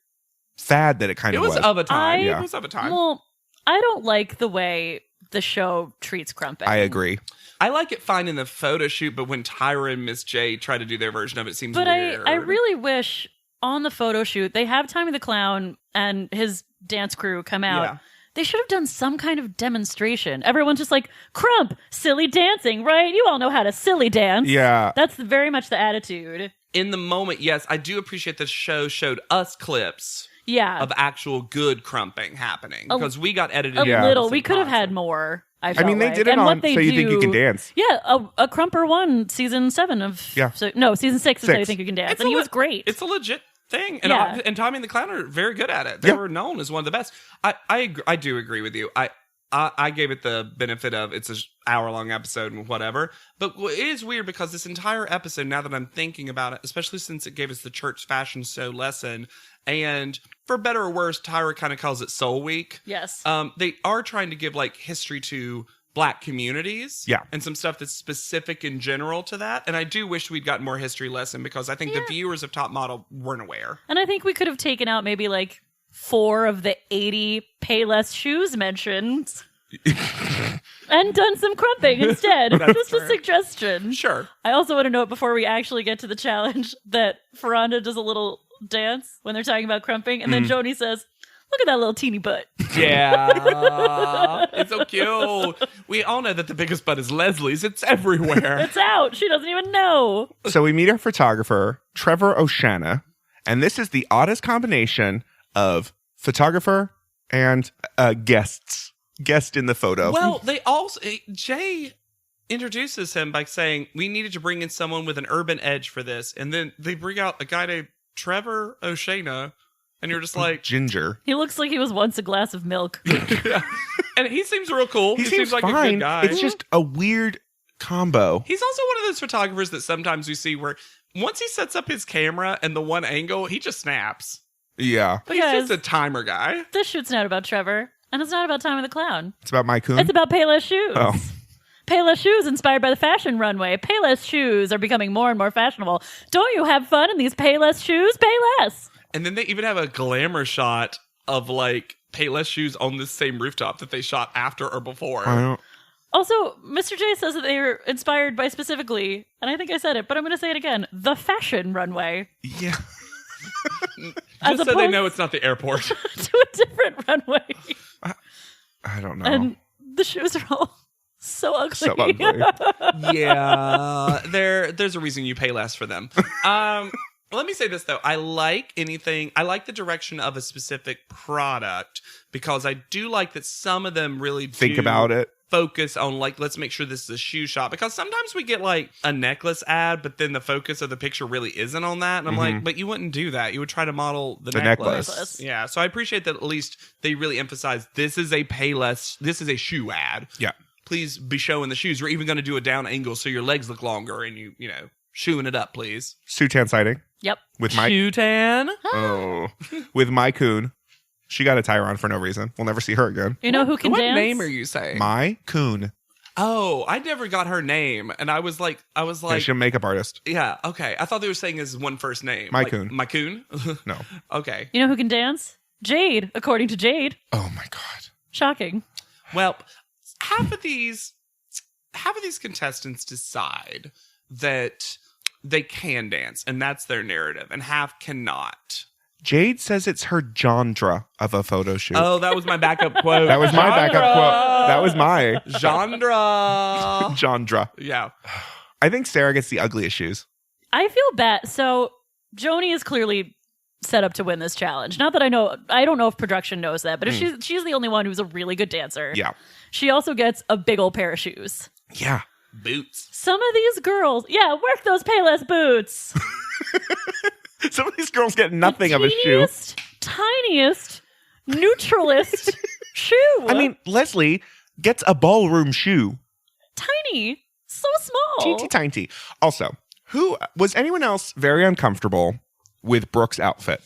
fad that it kind of was. It was of a time. Yeah. It was of a time. Well, I don't like the way the show treats crumping. I agree. I like it fine in the photo shoot, but when Tyra and Miss J try to do their version of it, seems but weird. I really wish on the photo shoot, they have Tommy the Clown and his dance crew come out. Yeah. They should have done some kind of demonstration. Everyone's just like, Crump, silly dancing, right? You all know how to silly dance. Yeah. That's very much the attitude. In the moment, yes, I do appreciate the show showed us clips of actual good crumping happening. Because we got edited. A little. We could have had more. I mean, they did it and on So You Think You Can Dance. Yeah, a Crumper won season 7 of... Yeah. Season 6 of So You Think You Can Dance. And he was great. It's a legit thing. And, and Tommy and the Clown are very good at it. They were known as one of the best. I do agree with you. I gave it the benefit of it's an hour-long episode and whatever. But it is weird because this entire episode, now that I'm thinking about it, especially since it gave us the church fashion show lesson, and for better or worse, Tyra kind of calls it Soul Week. Yes. They are trying to give like history to Black communities. Yeah. And some stuff that's specific in general to that. And I do wish we'd got more history lesson because I think the viewers of Top Model weren't aware. And I think we could have taken out maybe like 4 of the 80 Payless shoes mentions and done some crumping instead. Just a suggestion. Sure. I also want to note before we actually get to the challenge that Ferranda does a little dance when they're talking about crumping, and then Joni says, "Look at that little teeny butt." Yeah. It's so cute. We all know that the biggest butt is Leslie's. It's everywhere. It's out. She doesn't even know. So we meet our photographer, Trevor O'Shana, and this is the oddest combination of photographer and guest in the photo. Well, they also... Jay introduces him by saying, we needed to bring in someone with an urban edge for this. And then they bring out a guy named Trevor O'Shana, and you're just like... Ginger. He looks like he was once a glass of milk. Yeah. And he seems real cool. He seems like fine. a good guy. It's just a weird combo. He's also one of those photographers that sometimes we see where once he sets up his camera and the one angle, he just snaps. Yeah. He's just a timer guy. This shoot's not about Trevor, and it's not about Tommy the Clown. It's about Mike Coon? It's about Payless shoes. Oh. Payless shoes inspired by the fashion runway. Payless shoes are becoming more and more fashionable. Don't you have fun in these Payless shoes? Payless. And then they even have a glamour shot of like Payless shoes on this same rooftop that they shot after or before. I don't... Also, Mr. J says that they were inspired by specifically, and I think I said it, but I'm going to say it again, the fashion runway. Yeah. Just so they know it's not the airport. To a different runway. I don't know. And The shoes are all so ugly. So ugly. Yeah, there's a reason you pay less for them. Let me say this though. I like the direction of a specific product because I do like that some of them really Think about it. Focus on like, let's make sure this is a shoe shop, because sometimes we get like a necklace ad, but then the focus of the picture really isn't on that. And I'm like, but you wouldn't do that. You would try to model the necklace. Yeah. So I appreciate that at least they really emphasize this is a pay less, this is a shoe ad. Yeah. Please be showing the shoes. We're even going to do a down angle so your legs look longer and you know, shoeing it up, please. Sutan sighting. Yep. With my Shutan. Oh. With my coon. She got a tire on for no reason. We'll never see her again. You know who can what dance? What name are you saying? My coon. Oh, I never got her name. And I was like, Yeah, she's a makeup artist. yeah, okay. I thought they were saying his one first name. My like, coon. My coon? No. Okay. You know who can dance? Jade, according to Jade. Oh my God. Shocking. Well, half of these contestants decide that they can dance, and that's their narrative, and half cannot. Jade says it's her genre of a photo shoot. Oh, that was my backup quote. That was my backup quote. That was my genre. Yeah. I think Sarah gets the ugliest shoes. I feel bad. So Joni is clearly set up to win this challenge. Not that I don't know if production knows that, but if she's the only one who's a really good dancer. Yeah. She also gets a big old pair of shoes. Yeah. Boots. Some of these girls, work those Payless boots. Some of these girls get nothing of a shoe. Tiniest, neutralist shoe. I mean, Leslie gets a ballroom shoe. Tiny. So small. Teensy tiny. Also, was anyone else very uncomfortable with Brooke's outfit?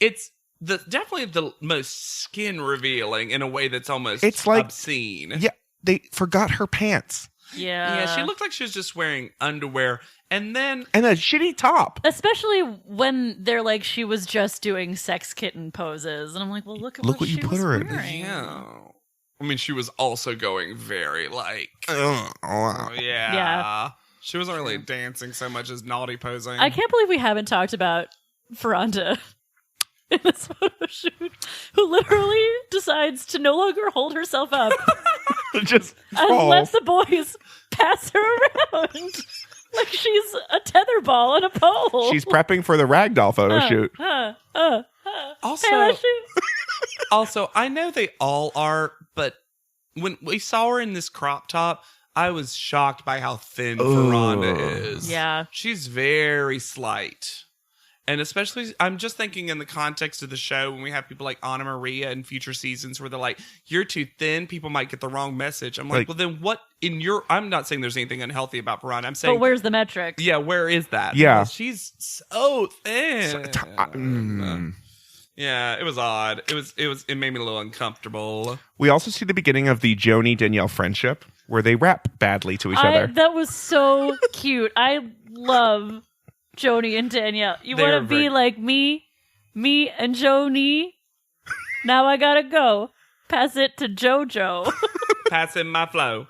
It's definitely the most skin revealing in a way that's almost obscene. Yeah, they forgot her pants. Yeah, she looked like she was just wearing underwear and a shitty top. Especially when they're like she was just doing sex kitten poses, and I'm like, well, look what you put her in. Yeah, I mean, she was also going very like, yeah. She wasn't really dancing so much as naughty posing. I can't believe we haven't talked about Ferranda in this photo shoot, who literally decides to no longer hold herself up. Just and lets the boys pass her around like she's a tetherball on a pole. She's prepping for the ragdoll photo shoot. Also, I know they all are, but when we saw her in this crop top, I was shocked by how thin Ferranda is. Yeah. She's very slight. And especially, I'm just thinking in the context of the show, when we have people like Anna Maria in future seasons where they're like, you're too thin, people might get the wrong message. I'm like, well, then what I'm not saying there's anything unhealthy about Ferranda. I'm saying, but where's the metric? Yeah, where is that? Yeah. Because she's so thin. Yeah, it was odd. It made me a little uncomfortable. We also see the beginning of the Joni Danielle friendship where they rap badly to each other. That was so cute. I love Joni and Danielle. You want to be like me and Joni? Now I gotta go. Pass it to JoJo. Passing my flow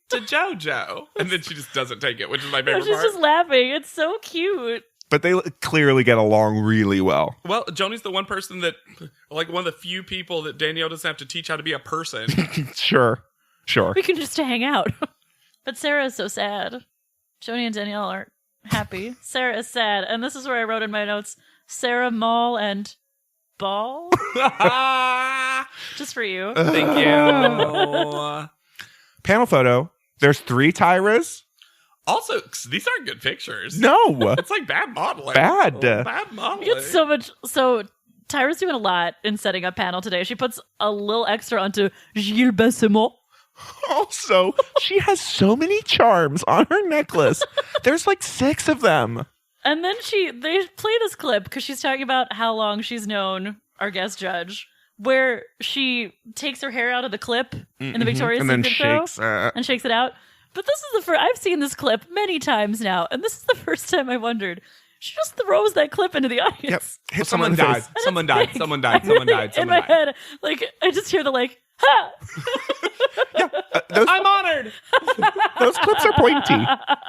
to JoJo. And then she just doesn't take it, which is my favorite part. She's just laughing. It's so cute. But they clearly get along really well. Well, Joni's the one person that, like one of the few people that Danielle doesn't have to teach how to be a person. Sure. We can just hang out. But Sarah is so sad. Joni and Danielle aren't happy. Sarah is sad. And this is where I wrote in my notes, Sarah, Maul, and Ball. Just for you. Thank you. Panel photo. There's 3 Tyras. Also, these aren't good pictures. No. It's like bad modeling. Bad modeling. It's so much. So Tyra's doing a lot in setting up panel today. She puts a little extra onto Gilles Bessemont. Also, she has so many charms on her necklace. There's like 6 of them. And then they play this clip because she's talking about how long she's known our guest judge, where she takes her hair out of the clip in the Victoria's Secret show and shakes it out. But this is the first, I've seen this clip many times now, and this is the first time I wondered. She just throws that clip into the audience. Yep. Hit someone died. Someone died. In my head, like, I just hear the like, ha! Yeah, I'm honored. Those clips are pointy.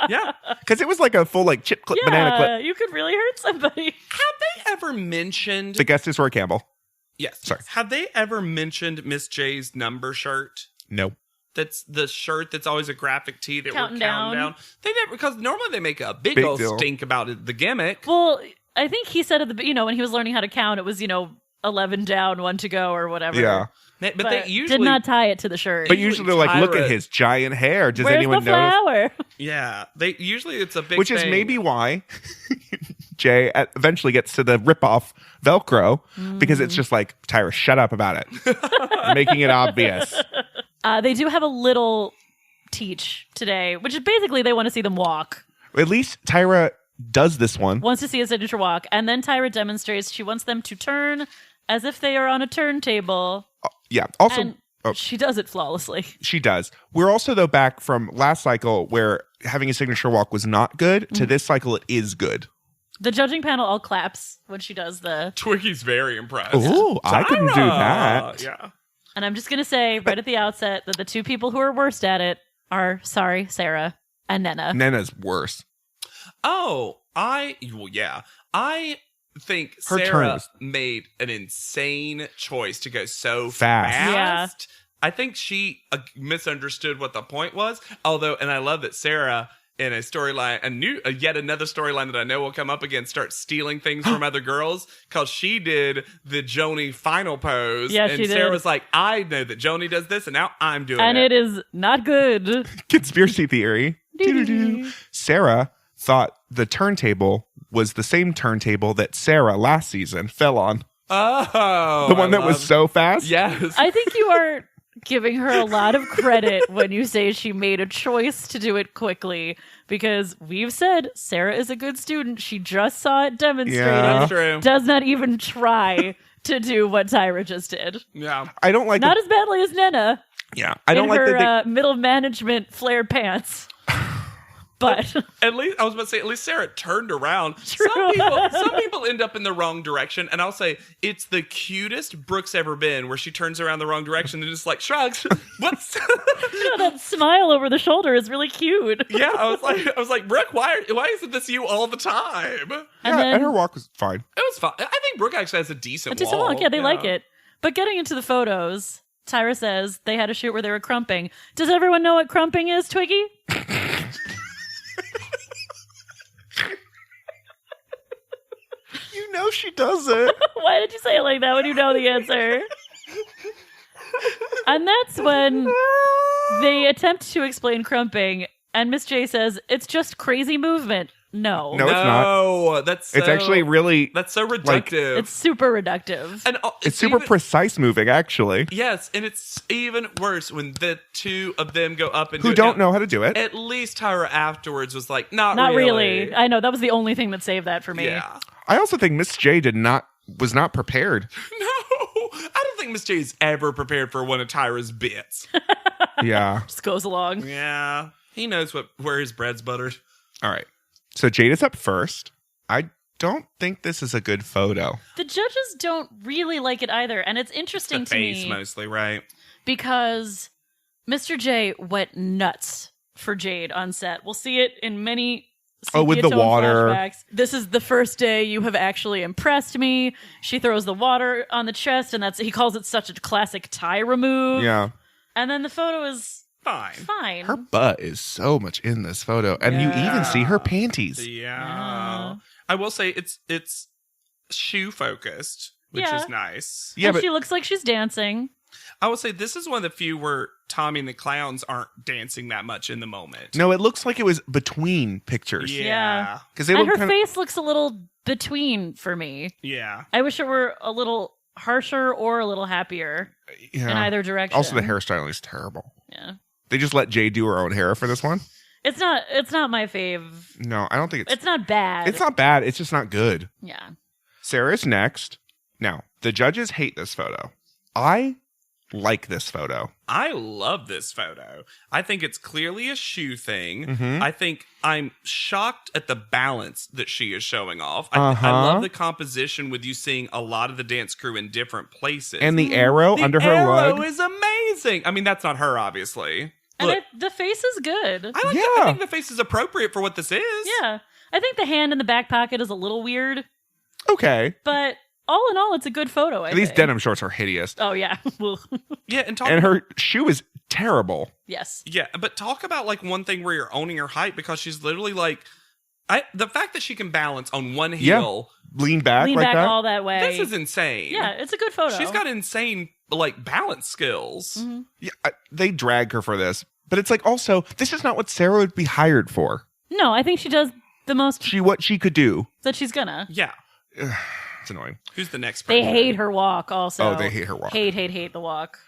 Yeah. Because it was like a full like chip clip, banana clip. You could really hurt somebody. Have they ever mentioned... The guest is Roy Campbell. Yes. Sorry. Have they ever mentioned Miss J's number shirt? No. That's the shirt that's always a graphic tee that Counting we're counting down. down. They never, because normally they make a big Big old deal. stink about it, the gimmick. Well, I think he said at the when he was learning how to count, it was 11 down, 1 to go, or whatever. Yeah. But But they usually did not tie it to the shirt. But usually they're like, look at Tyra- his giant hair. Does Where's anyone the notice? flower? Yeah, they usually it's a big Which is thing. maybe why Jay eventually gets to the rip-off Velcro, because it's just like, Tyra, shut up about it. Making it obvious. They do have a little teach today, which is basically they want to see them walk. At least Tyra does this one. Wants to see a signature walk. And then Tyra demonstrates she wants them to turn as if they are on a turntable. Yeah. Also, And she does it flawlessly. she does. We're also, though, back from last cycle where having a signature walk was not good, to this cycle it is good. The judging panel all claps when she does the... Twiggy's very impressed. Ooh, I couldn't do Tyra! that. Yeah. And I'm just going to say right at the outset that the two people who are worst at it are, Sarah and Nena. Nena's worse. Oh, I think Her turn Sarah was- made an insane choice to go so Fast. fast. I think she misunderstood what the point was. Although, and I love that Sarah, in a storyline, yet another storyline that I know will come up again, starts stealing things from other girls, because she did the Joni final pose. Yeah, and she Sarah did. was like, I know that Joni does this, and now I'm doing And it. it is not good. Conspiracy theory. Doo-doo-doo. Sarah thought the turntable was the same turntable that Sarah last season fell on. Oh, The one that was so fast? Yes. I think you are giving her a lot of credit when you say she made a choice to do it quickly, because we've said Sarah is a good student. She just saw it demonstrated. Yeah. That's true. Does not even try to do what Tyra just did. Yeah. I don't like Not as badly as Nena Yeah. I don't in like her that they middle management flared pants. But At least I was about to say, at least Sarah turned around. True. Some people end up in the wrong direction, and I'll say it's the cutest Brooke's ever been, where she turns around the wrong direction and just like shrugs. What's that smile over the shoulder is really cute. Yeah, I was like, Brooke, why isn't this you all the time? And yeah, then and her walk was fine. It was fun. I think Brooke actually has a decent a decent walk. walk. Yeah, they like it. But getting into the photos, Tyra says they had a shoot where they were crumping. Does everyone know what crumping is, Twiggy? You know she does it. Why did you say it like that when you know the answer? And that's when they attempt to explain crumping, and Miss J says, it's just crazy movement. No. No, it's not. No, that's It's actually really, that's so reductive. It's super reductive. and it's super even- precise moving, actually. Yes, and it's even worse when the two of them go up and Who do it. don't Now, know how to do it. At least Tyra afterwards was like, not really. I know, that was the only thing that saved that for me. Yeah. I also think Miss J was not prepared. No, I don't think Miss J is ever prepared for one of Tyra's bits. Yeah. Just goes along. Yeah, he knows where his bread's buttered. All right. So Jade is up first. I don't think this is a good photo. The judges don't really like it either, and it's interesting The to face me mostly, right? because Mr. J went nuts for Jade on set. We'll see it in many with the sepia-tone water. flashbacks. This is the first day you have actually impressed me. She throws the water on the chest, and he calls it such a classic Tyra move. Yeah. And then the photo is Fine. fine. Her butt is so much in this photo. And you even see her panties. Yeah. I will say it's shoe focused, which Yeah. is nice. Yeah, and but she looks like she's dancing. I will say this is one of the few where Tommy and the clowns aren't dancing that much in the moment. no, it looks like it was between pictures. Yeah. Because they And look her kind of... face looks a little between for me. Yeah. I wish it were a little harsher or a little happier in either direction. Also, the hairstyling is terrible. Yeah. They just let Jade do her own hair for this one. It's not my fave. No, I don't think It's not bad. It's not bad. It's just not good. Yeah. Sarah's next. Now, the judges hate this photo. I like this photo. I love this photo. I think it's clearly a shoe thing. Mhm. I think I'm shocked at the balance that she is showing off. I Uh-huh. love the composition with you seeing a lot of the dance crew in different places. And the arrow the under her arrow rug. is amazing. I mean, that's not her, obviously. And Look, the face is good. I like. I think the face is appropriate for what this is. Yeah. I think the hand in the back pocket is a little weird, Okay. but all in all, it's a good photo. I These think. denim shorts are hideous. Oh, yeah. Well, Yeah, and talking And her shoe is terrible. Yes. Yeah, but talk about like one thing where you're owning her height, because she's literally like, the fact that she can balance on one heel. Lean back Lean like back that. all that way. This is insane. Yeah, it's a good photo. She's got insane like balance skills. Mm-hmm. Yeah, they drag her for this, but it's like also this is not what Sarah would be hired for. No, I think she does the most What she could do. that she's gonna. Yeah. It's annoying. Who's the next They person? hate her walk also. Oh, they hate her walk. Hate the walk.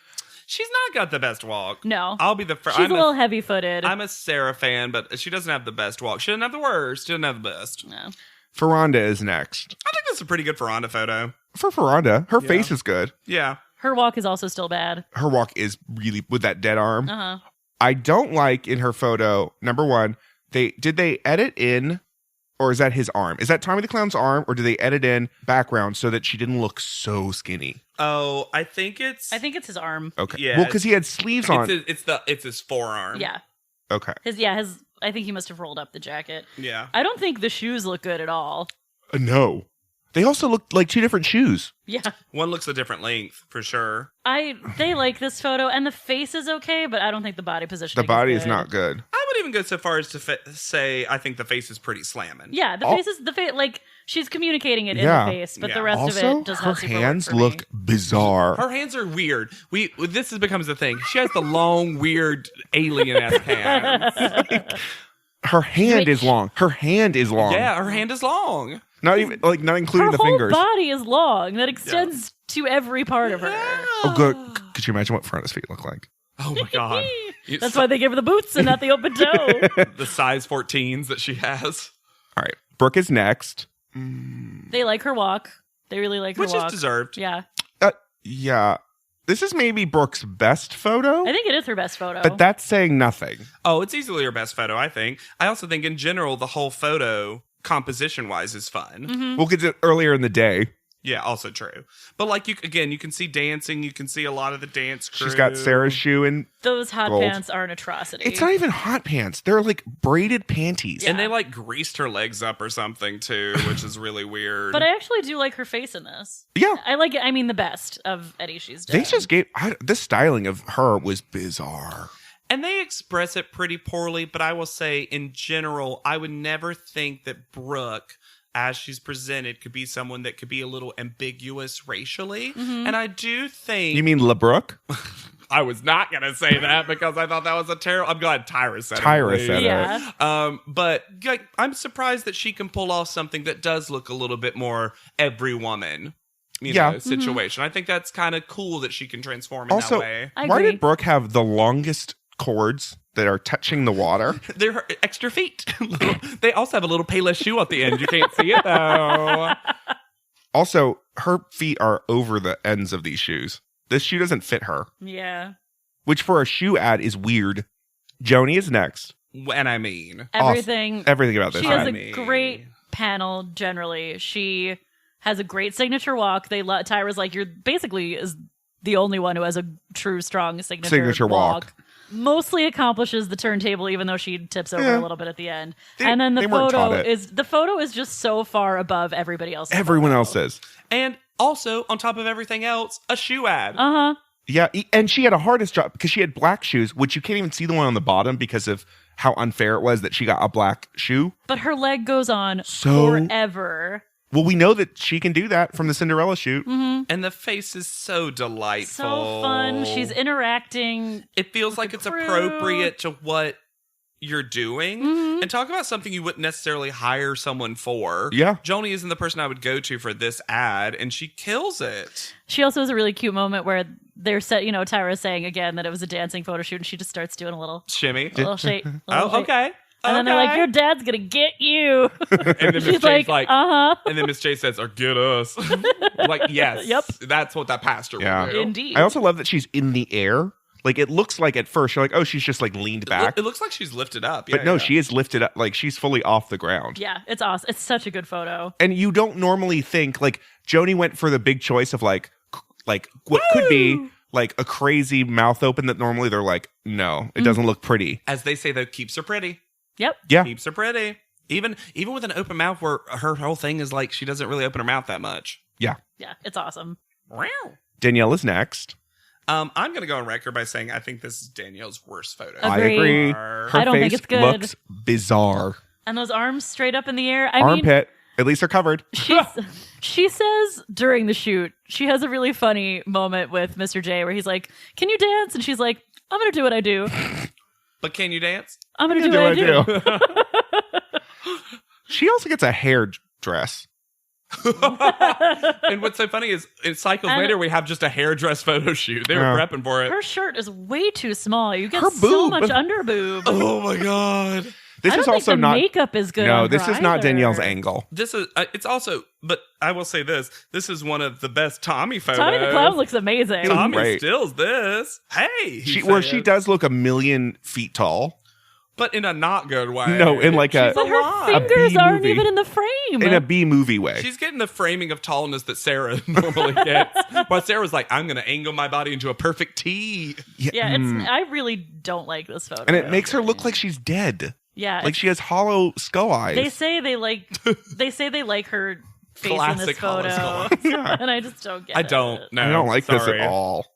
She's not got the best walk. No. I'll be the first. She's a little heavy-footed. I'm a Sarah fan, but she doesn't have the best walk. She doesn't have the worst. She doesn't have the best. No. Ferranda is next. I think that's a pretty good Ferranda photo. For Ferranda, her face is good. Yeah. Her walk is also still bad. Her walk is really with that dead arm. Uh-huh. I don't like in her photo, number one, did they edit in, or is that his arm? Is that Tommy the Clown's arm, or do they edit in background so that she didn't look so skinny? Oh, I think it's his arm. Okay. Yeah, Well, because he had sleeves on. it's his forearm. Yeah. Okay. I think he must have rolled up the jacket. Yeah. I don't think the shoes look good at all. No. They also look like two different shoes. Yeah. One looks a different length for sure. They like this photo, and the face is okay, but I don't think the body position. The body is not good. I would even go so far as to say I think the face is pretty slamming. Yeah, the face is like she's communicating it in Yeah. the face, but Yeah. the rest Also, of it does her not super work hands for me. look bizarre. Her hands are weird. Becomes a thing. She has the long, weird alien-esque hands. Her hand is Which- long. Her hand is long. Yeah, her hand is long. Not even not including Her the whole fingers. body is long. That extends to every part of her. Oh, good. Could you imagine what Frona's feet look like? Oh my god. That's why they give her the boots and not the open toe. The size 14s that she has. All right. Brooke is next. They like her walk. They really like her Which walk. is deserved. Yeah. Yeah. This is maybe Brooke's best photo, I think it is her best photo. but that's saying nothing. Oh, it's easily her best photo, I think. I also think in general the whole photo composition-wise is fun. Mm-hmm. We'll get to it earlier in the day. Yeah, also true. But like you can see dancing, you can see a lot of the dance crew. She's got Sarah's shoe and Those hot Gold. pants are an atrocity. it's not even hot pants. They're like braided panties. Yeah. And they like greased her legs up or something too, which is really weird. But I actually do like her face in this. Yeah. I like it. I mean, the best of Eddie she's done. They just gave this styling of her was bizarre. And they express it pretty poorly, but I will say in general, I would never think that Brooke, as she's presented, could be someone that could be a little ambiguous racially. Mm-hmm. And I do think... You mean LeBrook? I was not going to say that because I thought that was a terrible... I'm glad Tyra said it. Tyra said it. Yeah. But like, I'm surprised that she can pull off something that does look a little bit more every woman. Yeah. Situation. I think that's kind of cool that she can transform in Also, that way. I why agree. did Brooke have the longest cords that are touching the water? They're her extra feet. They also have a little Payless shoe at the end. You can't see it though. Also, her feet are over the ends of these shoes. This shoe doesn't fit her, Yeah. which for a shoe ad is weird. Joni is next. And I mean, Everything. Everything about this. She has I a mean- great panel generally. She has a great signature walk. Tyra's like, you're basically is the only one who has a true strong signature walk. Mostly accomplishes the turntable, even though she tips over Yeah. a little bit at the end. They- and then they weren't taught it. the photo is just so far above everybody else. Everyone else is. and also on top of everything else, a shoe ad. Uh-huh. Yeah, and she had a hardest job because she had black shoes, which you can't even see the one on the bottom because of how unfair it was that she got a black shoe. But her leg goes on So- forever. Well, we know that she can do that from the Cinderella shoot. And the face is so delightful. So fun. She's interacting. It feels like the it's crew. appropriate to what you're doing. Mm-hmm. And talk about something you wouldn't necessarily hire someone for. Yeah. Joni isn't the person I would go to for this ad, and she kills it. She also has a really cute moment where they're Tyra's saying again that it was a dancing photo shoot, and she just starts doing a little Shimmy. shake. Oh, okay. And then they're like, "Your dad's gonna get you." And then Miss She's J's like, "Uh huh." and then Miss J says, or get us. Like, yes. Yep. That's what that pastor Yeah. would do. Indeed. I also love that she's in the air. Like, it looks like at first, you're like, oh, she's just like leaned back. It looks like she's lifted up. But no, she is lifted up. Like, she's fully off the ground. Yeah, it's awesome. It's such a good photo. And you don't normally think, like, Joni went for the big choice of, like what could be, like, a crazy mouth open that normally they're like, no, it doesn't look pretty. As they say, though, keeps her pretty. Yep. Yeah. Keeps her pretty. Even with an open mouth where her whole thing is like she doesn't really open her mouth that much. Yeah. Yeah, it's awesome. Wow. Danielle is next. I'm going to go on record by saying I think this is Danielle's worst photo. I agree. Her I don't face think it's good. looks bizarre. And those arms straight up in the air. I mean, Armpit. At least they're covered. she says during the shoot, she has a really funny moment with Mr. J where he's like, "Can you dance?" And she's like, "I'm going to do what I do." But can you dance? I'm going to do what I do. She also gets a hair dress. And what's so funny is in cycles later we have just a hairdress photo shoot. They were prepping for it. Her shirt is way too small. You get Her so boob. much under boob. Oh my god. This I don't is think also the not makeup is good. No, on this her is not either. Danielle's angle. This is it's also, but I will say this is one of the best Tommy photos. Tommy the Clown looks amazing. Tommy Great. steals this. Hey, She does look 1,000,000 feet tall. but in a not good way. No, in like a But her alive. fingers B aren't movie. even in the frame. in a B movie way. She's getting the framing of tallness that Sarah normally gets. While Sarah's like, I'm going to angle my body into a perfect T. yeah, it's. I really don't like this photo. And it makes her look like she's dead. Yeah, Like she has hollow skull eyes. they say they like. They say they like her face in Classic this hollow photo, skull and I just don't get. I don't it. know. I don't like this Sorry. at all.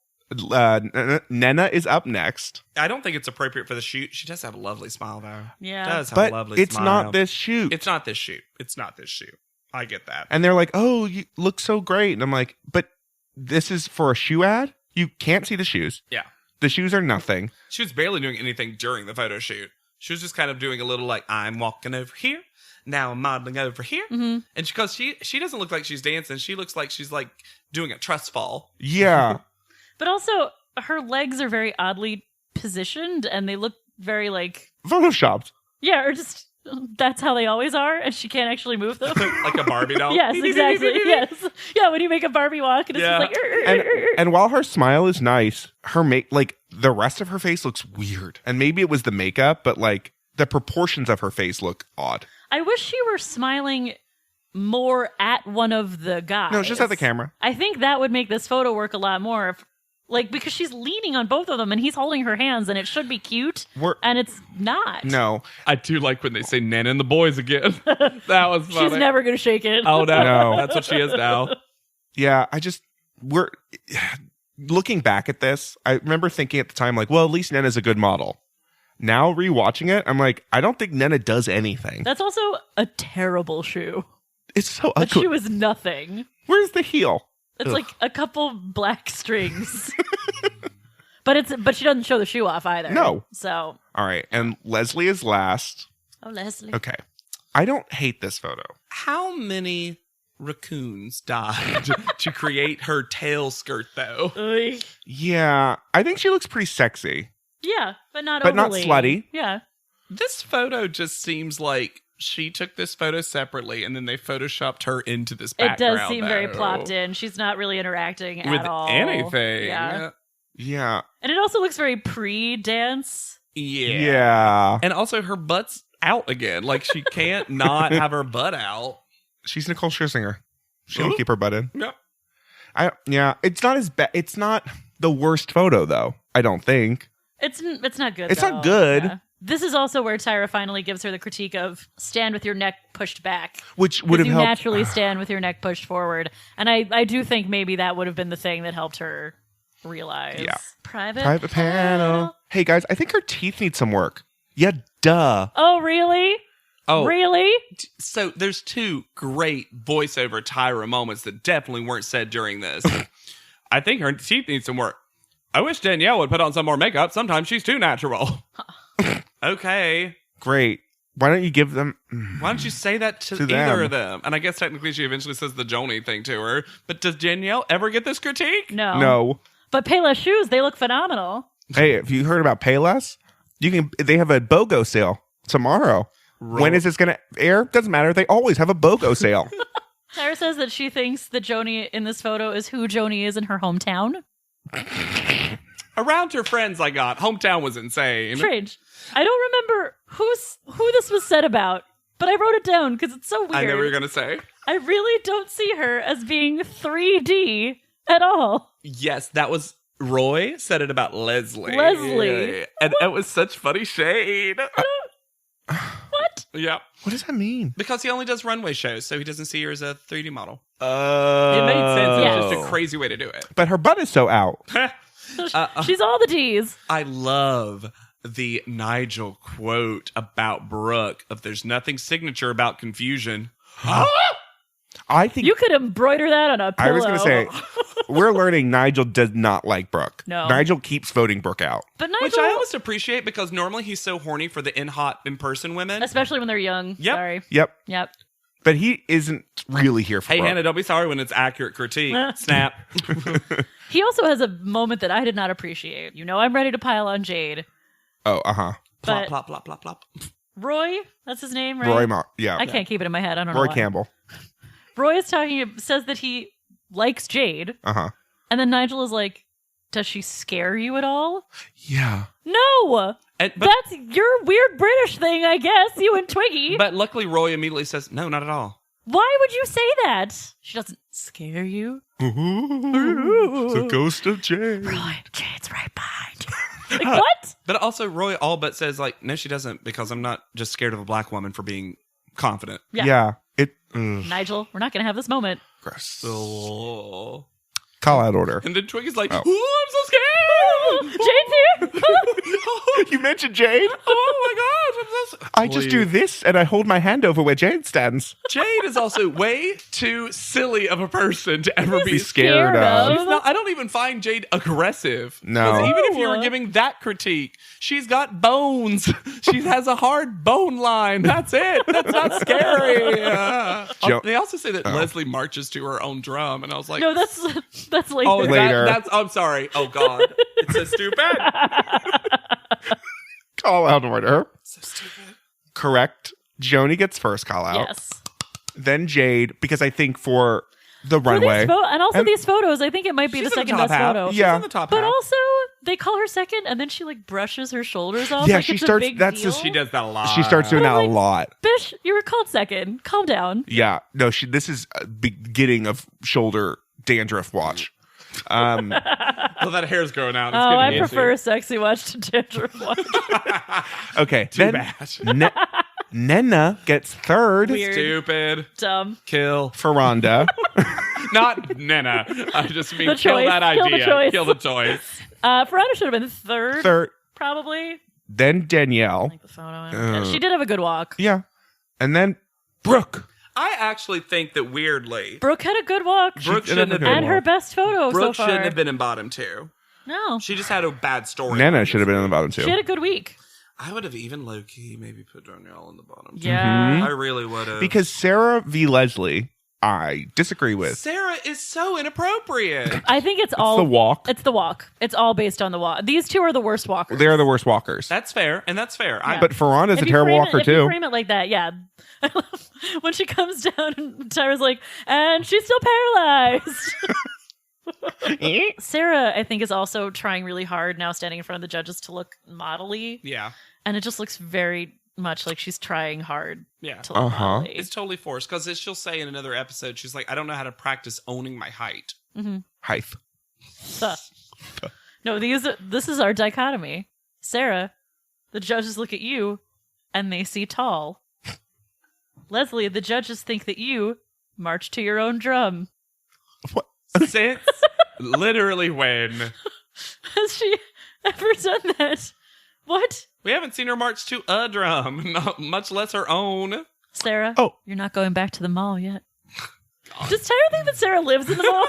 Nena is up next. I don't think it's appropriate for the shoot. She does have a lovely smile, though. Yeah. Does have But a lovely it's smile. not this shoot. It's not this shoot. It's not this shoot. I get that. And they're like, oh, you look so great. And I'm like, but this is for a shoe ad? You can't see the shoes. Yeah. The shoes are nothing. She was barely doing anything during the photo shoot. She was just kind of doing a little like, I'm walking over here. Now I'm modeling over here. Mm-hmm. And because she doesn't look like she's dancing. She looks like she's like doing a trust fall. Yeah. But also, her legs are very oddly positioned, and they look very like Photoshopped. yeah, or just that's how they always are, and she can't actually move them. Like a Barbie doll. Yes, exactly. Yes, yeah. When you make a Barbie walk, and it's Yeah. just like. And while her smile is nice, her like the rest of her face looks weird. And maybe it was the makeup, but like the proportions of her face look odd. I wish she were smiling more at one of the guys. No, just at the camera. I think that would make this photo work a lot more. Like, because she's leaning on both of them and he's holding her hands and it should be cute. And it's not. No. I do like when they say Nana and the boys again. That was funny. She's never going to shake it. Oh, no. No. That's what she is now. Yeah, we're looking back at this. I remember thinking at the time, like, well, at least Nena's a good model. Now rewatching it, I'm like, I don't think Nena does anything. That's also a terrible shoe. It's so That ugly. shoe is nothing. Where's the heel? It's Ugh. like a couple black strings. But she doesn't show the shoe off either. No. So. All right, and Leslie is last. Oh, Leslie. Okay. I don't hate this photo. How many raccoons died to create her tail skirt, though? Oy. Yeah, I think she looks pretty sexy. Yeah, but not But not overly. slutty. Yeah. This photo just seems like she took this photo separately and then they photoshopped her into this It background. does seem very though. plopped in. She's not really interacting with at all. anything. Yeah. Yeah. And it also looks very pre-dance. Yeah. Yeah. And also her butt's out again. Like she can't not have her butt out. She's Nicole Scherzinger. She Ooh. don't keep her butt in. Yep. Yeah, it's not as bad. It's not the worst photo, though. I don't think. It's not good. It's though. not good. Yeah. This is also where Tyra finally gives her the critique of stand with your neck pushed back. Which would have you helped. naturally stand with your neck pushed forward. And I do think maybe that would have been the thing that helped her realize. Yeah. Private panel. Hey, guys, I think her teeth need some work. Yeah, duh. Oh, really? Oh, Really? so there's two great voiceover Tyra moments that definitely weren't said during this. I think her teeth need some work. I wish Danielle would put on some more makeup. Sometimes she's too natural. Okay. Great. Why don't you give them... Why don't you say that to them. either of them? And I guess technically she eventually says the Joni thing to her. But does Danielle ever get this critique? No. No. But Payless shoes, they look phenomenal. Hey, have you heard about Payless? They have a BOGO sale tomorrow. When is this going to air? Doesn't matter. They always have a BOGO sale. Tyra says that she thinks that Joni in this photo is who Joni is in her hometown. Around her friends I got. Hometown was insane. Strange. I don't remember who this was said about, but I wrote it down because it's so weird. I know what you're going to say. I really don't see her as being 3D at all. Yes, that was... Roy said it about Leslie. Leslie. And it was such funny shade. What? Yeah. What does that mean? Because he only does runway shows, so he doesn't see her as a 3D model. Oh. It made sense. It was Yes. just a crazy way to do it. But her butt is so out. She's all the T's. I love the Nigel quote about Brooke of "There's nothing signature about confusion." I think You could embroider that on a pillow. I was going to say, we're learning Nigel does not like Brooke. No. Nigel keeps voting Brooke out. But Nigel, Which I almost appreciate because normally he's so horny for the hot in person women. especially when they're young. Yep. Sorry. Yep. But he isn't really here for Hey, Brooke. Hannah, don't be sorry when it's accurate critique. Snap. He also has a moment that I did not appreciate. You know I'm ready to pile on Jade. Oh, uh-huh. Plop, But plop, plop, plop, plop. Roy, that's his name, right? Roy Mar. Yeah. I can't keep it in my head. I don't know Roy why. Campbell. Roy is says that he likes Jade. Uh-huh. And then Nigel is like, does she scare you at all? Yeah. No! But That's your weird British thing, I guess, you and Twiggy. luckily Roy immediately says, no, not at all. Why would you say that? She doesn't scare you. The ghost of Jade. Roy, Jade's right behind you. Like, what? But also Roy all but says like, no, she doesn't because I'm not just scared of a black woman for being confident. Yeah. It. Nigel, we're not going to have this moment. Gross. Oh. Call out order. And then Twiggy's like, Oh. ooh, I'm so scared. Jade's here? You mentioned Jade? Oh my gosh, I'm so I just do this and I hold my hand over where Jade stands. Jade is also way too silly of a person to ever be Be scared of. She's not, I don't even find Jade aggressive. No. 'Cause even if you were giving that critique, she's got bones. She has a hard bone line. That's it. That's not scary. They also say that Leslie marches to her own drum, and I was like, No, that's later. oh, Later. that's. I'm sorry. Oh God, it's so stupid. Call out order. So stupid. Correct. Joni gets first call out. Yes. Then Jade, because I think for the For runway. and also And- these photos, I think it might be She's the in second top best half. photo. She's Yeah. in the top But half. also, they call her second, and then she like brushes her shoulders off. Yeah, like she it's starts- A big that's deal. just- She does that a lot. She starts doing that a like- lot. Bish, you were called second. Calm down. Yeah. No, this is a beginning of shoulder dandruff watch. Well, that hair's growing out. It's Oh, getting I itchy. prefer a sexy watch to dandruff watch. Okay. Too then bad. Nenna gets third Weird. Stupid. Dumb. Kill. for Rhonda. Not Nena. I just mean The kill choice. that Kill the idea. choice. Kill the choice. Ferrano should have been third, Third. probably. Then Danielle. Like the photo. She did have a good walk. Yeah. And then Brooke. I actually think that weirdly, Brooke had a good walk. Brooke did shouldn't have have a been. good And her walk. best photo Brooke so far. shouldn't have been in bottom two. No. She just had a bad story. Nenna should have been in the bottom two. She had a good week. I would have even low key maybe put Danielle in the bottom. Yeah. I really would have. Because Sarah v. Leslie, I disagree with. Sarah is so inappropriate. I think it's all the walk. It's the walk. It's all based on the walk. These two are the worst walkers. They're the worst walkers. That's fair, and that's fair. Yeah. But Ferranda's If a you terrible frame walker if you too. frame it like that, yeah. When she comes down and Tyra's like, and she's still paralyzed. Sarah, I think, is also trying really hard now standing in front of the judges to look modelly. Yeah. And it just looks very much like she's trying hard Yeah. to look Uh-huh. modelly. It's totally forced because as she'll say in another episode, she's like, I don't know how to practice owning my height. Height. Duh. No, this is our dichotomy. Sarah, the judges look at you and they see tall. Leslie, the judges think that you march to your own drum. Since literally when? Has she ever done that? What? We haven't seen her march to a drum, not much less her own. Sarah? Oh. You're not going back to the mall yet. Does Tyra think that Sarah lives in the mall?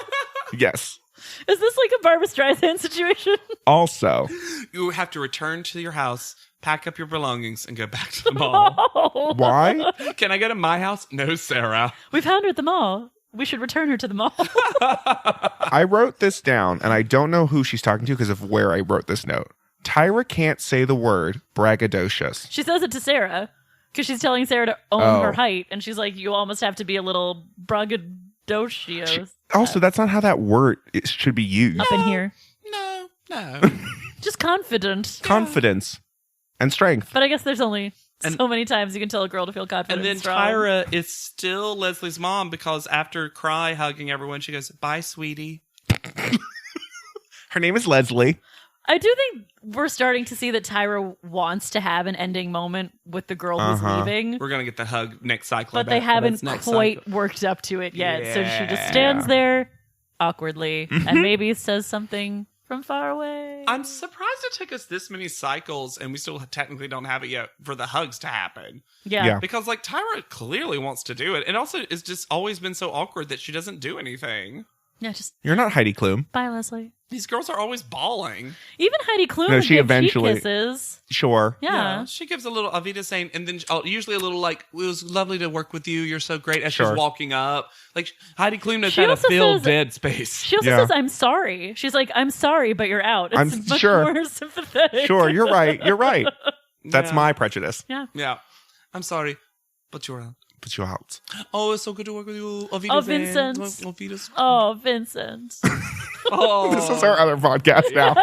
Yes. Is this like a Barbra Streisand situation? Also, You have to return to your house, pack up your belongings, and go back to the mall. Oh. why? Can I go to my house? No, Sarah. We found her at the mall. We should return her to the mall. I wrote this down, and I don't know who she's talking to because of where I wrote this note. Tyra can't say the word braggadocious. She says it to Sarah because she's telling Sarah to own Oh. her height, and she's like, "You almost have to be a little braggadocious Also, that's not how that word should be used. up in here, No. just confident." Confidence and strength. But I guess there's only And- so many times you can tell a girl to feel confident. And then strong. Tyra is still Leslie's mom because after Cry hugging everyone, she goes, bye, sweetie. Her name is Leslie. I do think we're starting to see that Tyra wants to have an ending moment with the girl who's Uh-huh. leaving, We're going to get the hug next cycle. but they haven't quite worked up to it yet. So she just stands there awkwardly and maybe says something from far away. I'm surprised it took us this many cycles and we still technically don't have it yet for the hugs to happen. Yeah. Because, like, Tyra clearly wants to do it. And also, it's just always been so awkward that she doesn't do anything. Yeah, just You're not Heidi Klum. bye, Leslie. These girls are always bawling. Even Heidi Klum No, would she give eventually- cheek kisses. Sure. Yeah. She gives a little Avita saying, and then usually a little like, it was lovely to work with you. You're so great. As Sure. she's walking up. Like, Heidi Klum knows She how to also fill says- dead space. She also Yeah. says, I'm sorry. She's like, I'm sorry, but you're out. It's I'm much sure. more sympathetic. Sure, you're right. You're right. That's Yeah. my prejudice. Yeah. Yeah. I'm sorry, but you're out. Put you out. Oh, it's so good to work with you. Avita Oh, saying, Vincent. Avita's. Oh, Vincent. Oh. This is our other podcast now.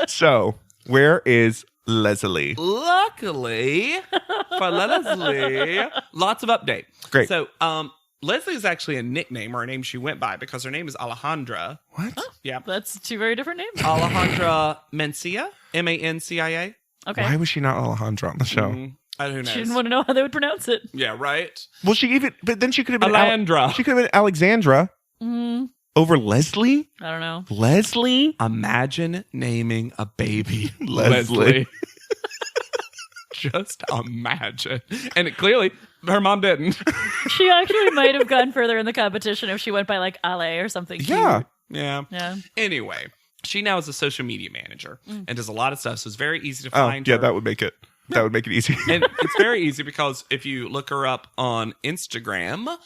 So, where is Leslie? Luckily for Leslie, lots of update. Great. So, Leslie is actually a nickname or a name she went by because her name is Alejandra. What? Yeah. That's two very different names. Alejandra Mencia, Mancia. Okay. Why was she not Alejandra on the show? Who knows? She didn't want to know how they would pronounce it. Yeah, right? Well, she even, but then she could have been Alandra. she could have been Alexandra over Leslie. I don't know. Leslie. Imagine naming a baby Leslie. Just imagine. And it clearly, her mom didn't. She actually might have gone further in the competition if she went by like Ale or something. Yeah. cute. Yeah. Yeah. Anyway, she now is a social media manager and does a lot of stuff. So it's very easy to Oh, find yeah, her. that would make it easy. And it's very easy because if you look her up on Instagram,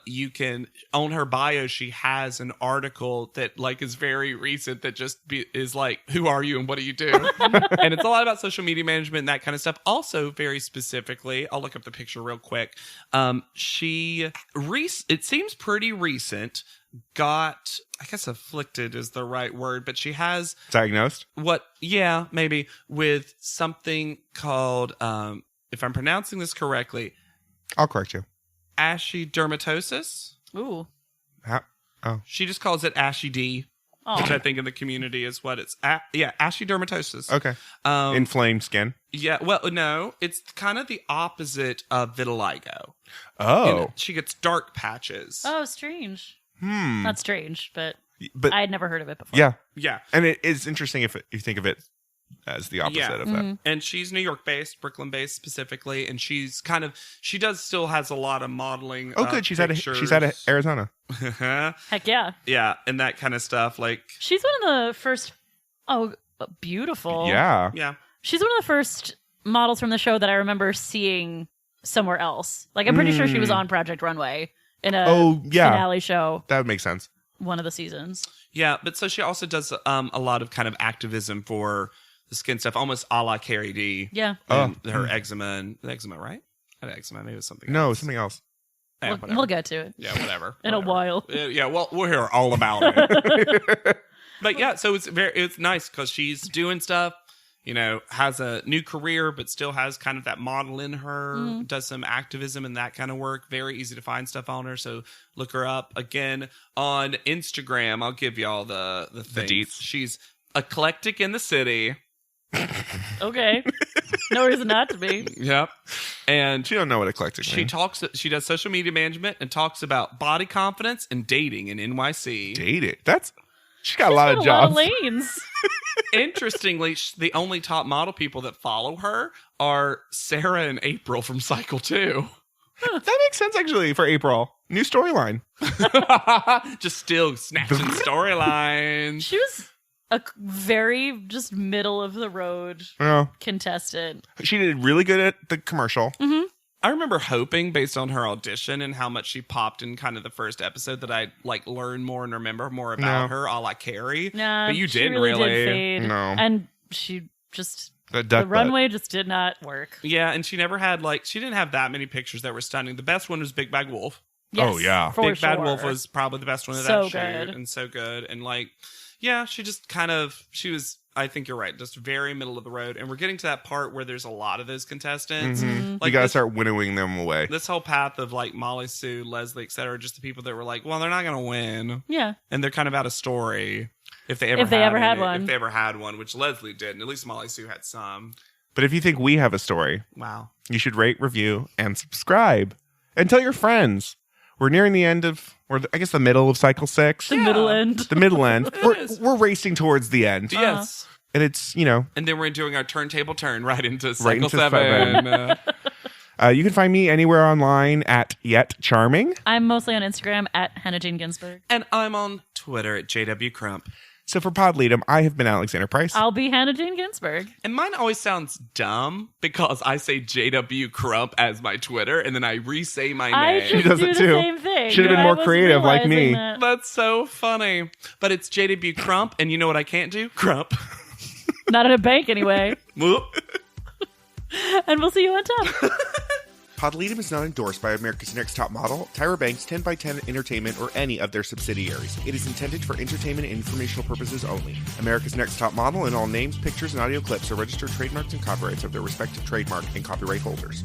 you can, on her bio, she has an article that like is very recent that just is like, who are you and what do you do? And it's a lot about social media management and that kind of stuff. Also, very specifically, I'll look up the picture real quick. It seems pretty recent, got, I guess afflicted is the right word, but she has Diagnosed? maybe with something called, if I'm pronouncing this correctly, I'll correct you. ashy dermatosis. Ooh. Oh. She just calls it ashy D, Oh. which I think in the community is what it's ashy dermatosis. Okay. Um, Inflamed skin. yeah, well, no, it's kind of the opposite of vitiligo. Oh. And she gets dark patches. Oh, strange. Hmm. Not strange, but But I had never heard of it before. yeah. Yeah. And it is interesting if you think of it as the opposite Yeah. of that. And she's New York based, Brooklyn based specifically, and she does still has a lot of modeling. Oh, good. She's out of Arizona. Heck yeah. Yeah, and that kind of stuff. Like, She's one of the first. Oh, beautiful. Yeah. yeah. She's one of the first models from the show that I remember seeing somewhere else. Like, I'm pretty sure she was on Project Runway in a finale show, That would make sense. one of the seasons. Yeah, but so she also does a lot of kind of activism for the skin stuff, almost a la Carrie D. Yeah. And her eczema, right? Not eczema, maybe it was something No, else. something else. Whatever. We'll get to it Yeah, whatever. in a while. Yeah, well, we'll hear all about it. But yeah, so it's nice because she's doing stuff, has a new career, but still has kind of that model in her, does some activism and that kind of work. Very easy to find stuff on her. So look her up again on Instagram. I'll give y'all the things. deets. She's eclectic in the city. Okay. No reason not to be. Yep. And She don't know what eclectic she means. she does social media management and talks about body confidence and dating in NYC. Date it. She's got a lot of Got jobs. lanes. Interestingly, the only top model people that follow her are Sarah and April from Cycle 2. That makes sense actually for April. New storyline. Just still snatching storylines. She was a very just middle of the road Oh, contestant. she did really good at the commercial. I remember hoping, based on her audition and how much she popped in kind of the first episode, that I'd learn more and remember more about No. her, a la Carrie. Nah, But you she didn't really. really. Did fade. No. And she just The the duck butt. runway just did not work. Yeah, and she never had she didn't have that many pictures that were stunning. The best one was Big Bad Wolf. Yes, Oh, yeah. for Big Bad sure. Wolf was probably the best one of So that shoot, good. and so good. And yeah, she just she was, I think you're right, just very middle of the road. And we're getting to that part where there's a lot of those contestants. You Like gotta this, start winnowing them away. this whole path of Molly Sue, Leslie, etc., are just the people that were well, they're not going to win. Yeah. And they're kind of out of story if they ever If they ever had any- one. If they ever had one, which Leslie did, and at least Molly Sue had some. But if you think we have a story, Wow. you should rate, review, and subscribe. And tell your friends. we're nearing the end of, or I guess the middle of cycle 6. The middle end. The middle end. We're racing towards the end. Yes. And it's, And then we're doing our turntable turn right into cycle into 7. You can find me anywhere online at Yet Charming. I'm mostly on Instagram at Hannah Jane Ginsburg. And I'm on Twitter at JW Crump. So for Pod Leadum, I have been Alexander Price. I'll be Hannah Jane Ginsburg. And mine always sounds dumb because I say JW Crump as my Twitter and then I re-say my I name. should does do it the too. same thing. Should have been I more wasn't creative like me. realizing that. That's so funny. But it's JW Crump, and you know what I can't do? Crump. Not at a bank anyway. Whoop. And we'll see you on top. Pod Leadum is not endorsed by America's Next Top Model, Tyra Banks, 10x10 Entertainment, or any of their subsidiaries. It is intended for entertainment and informational purposes only. America's Next Top Model and all names, pictures, and audio clips are registered trademarks and copyrights of their respective trademark and copyright holders.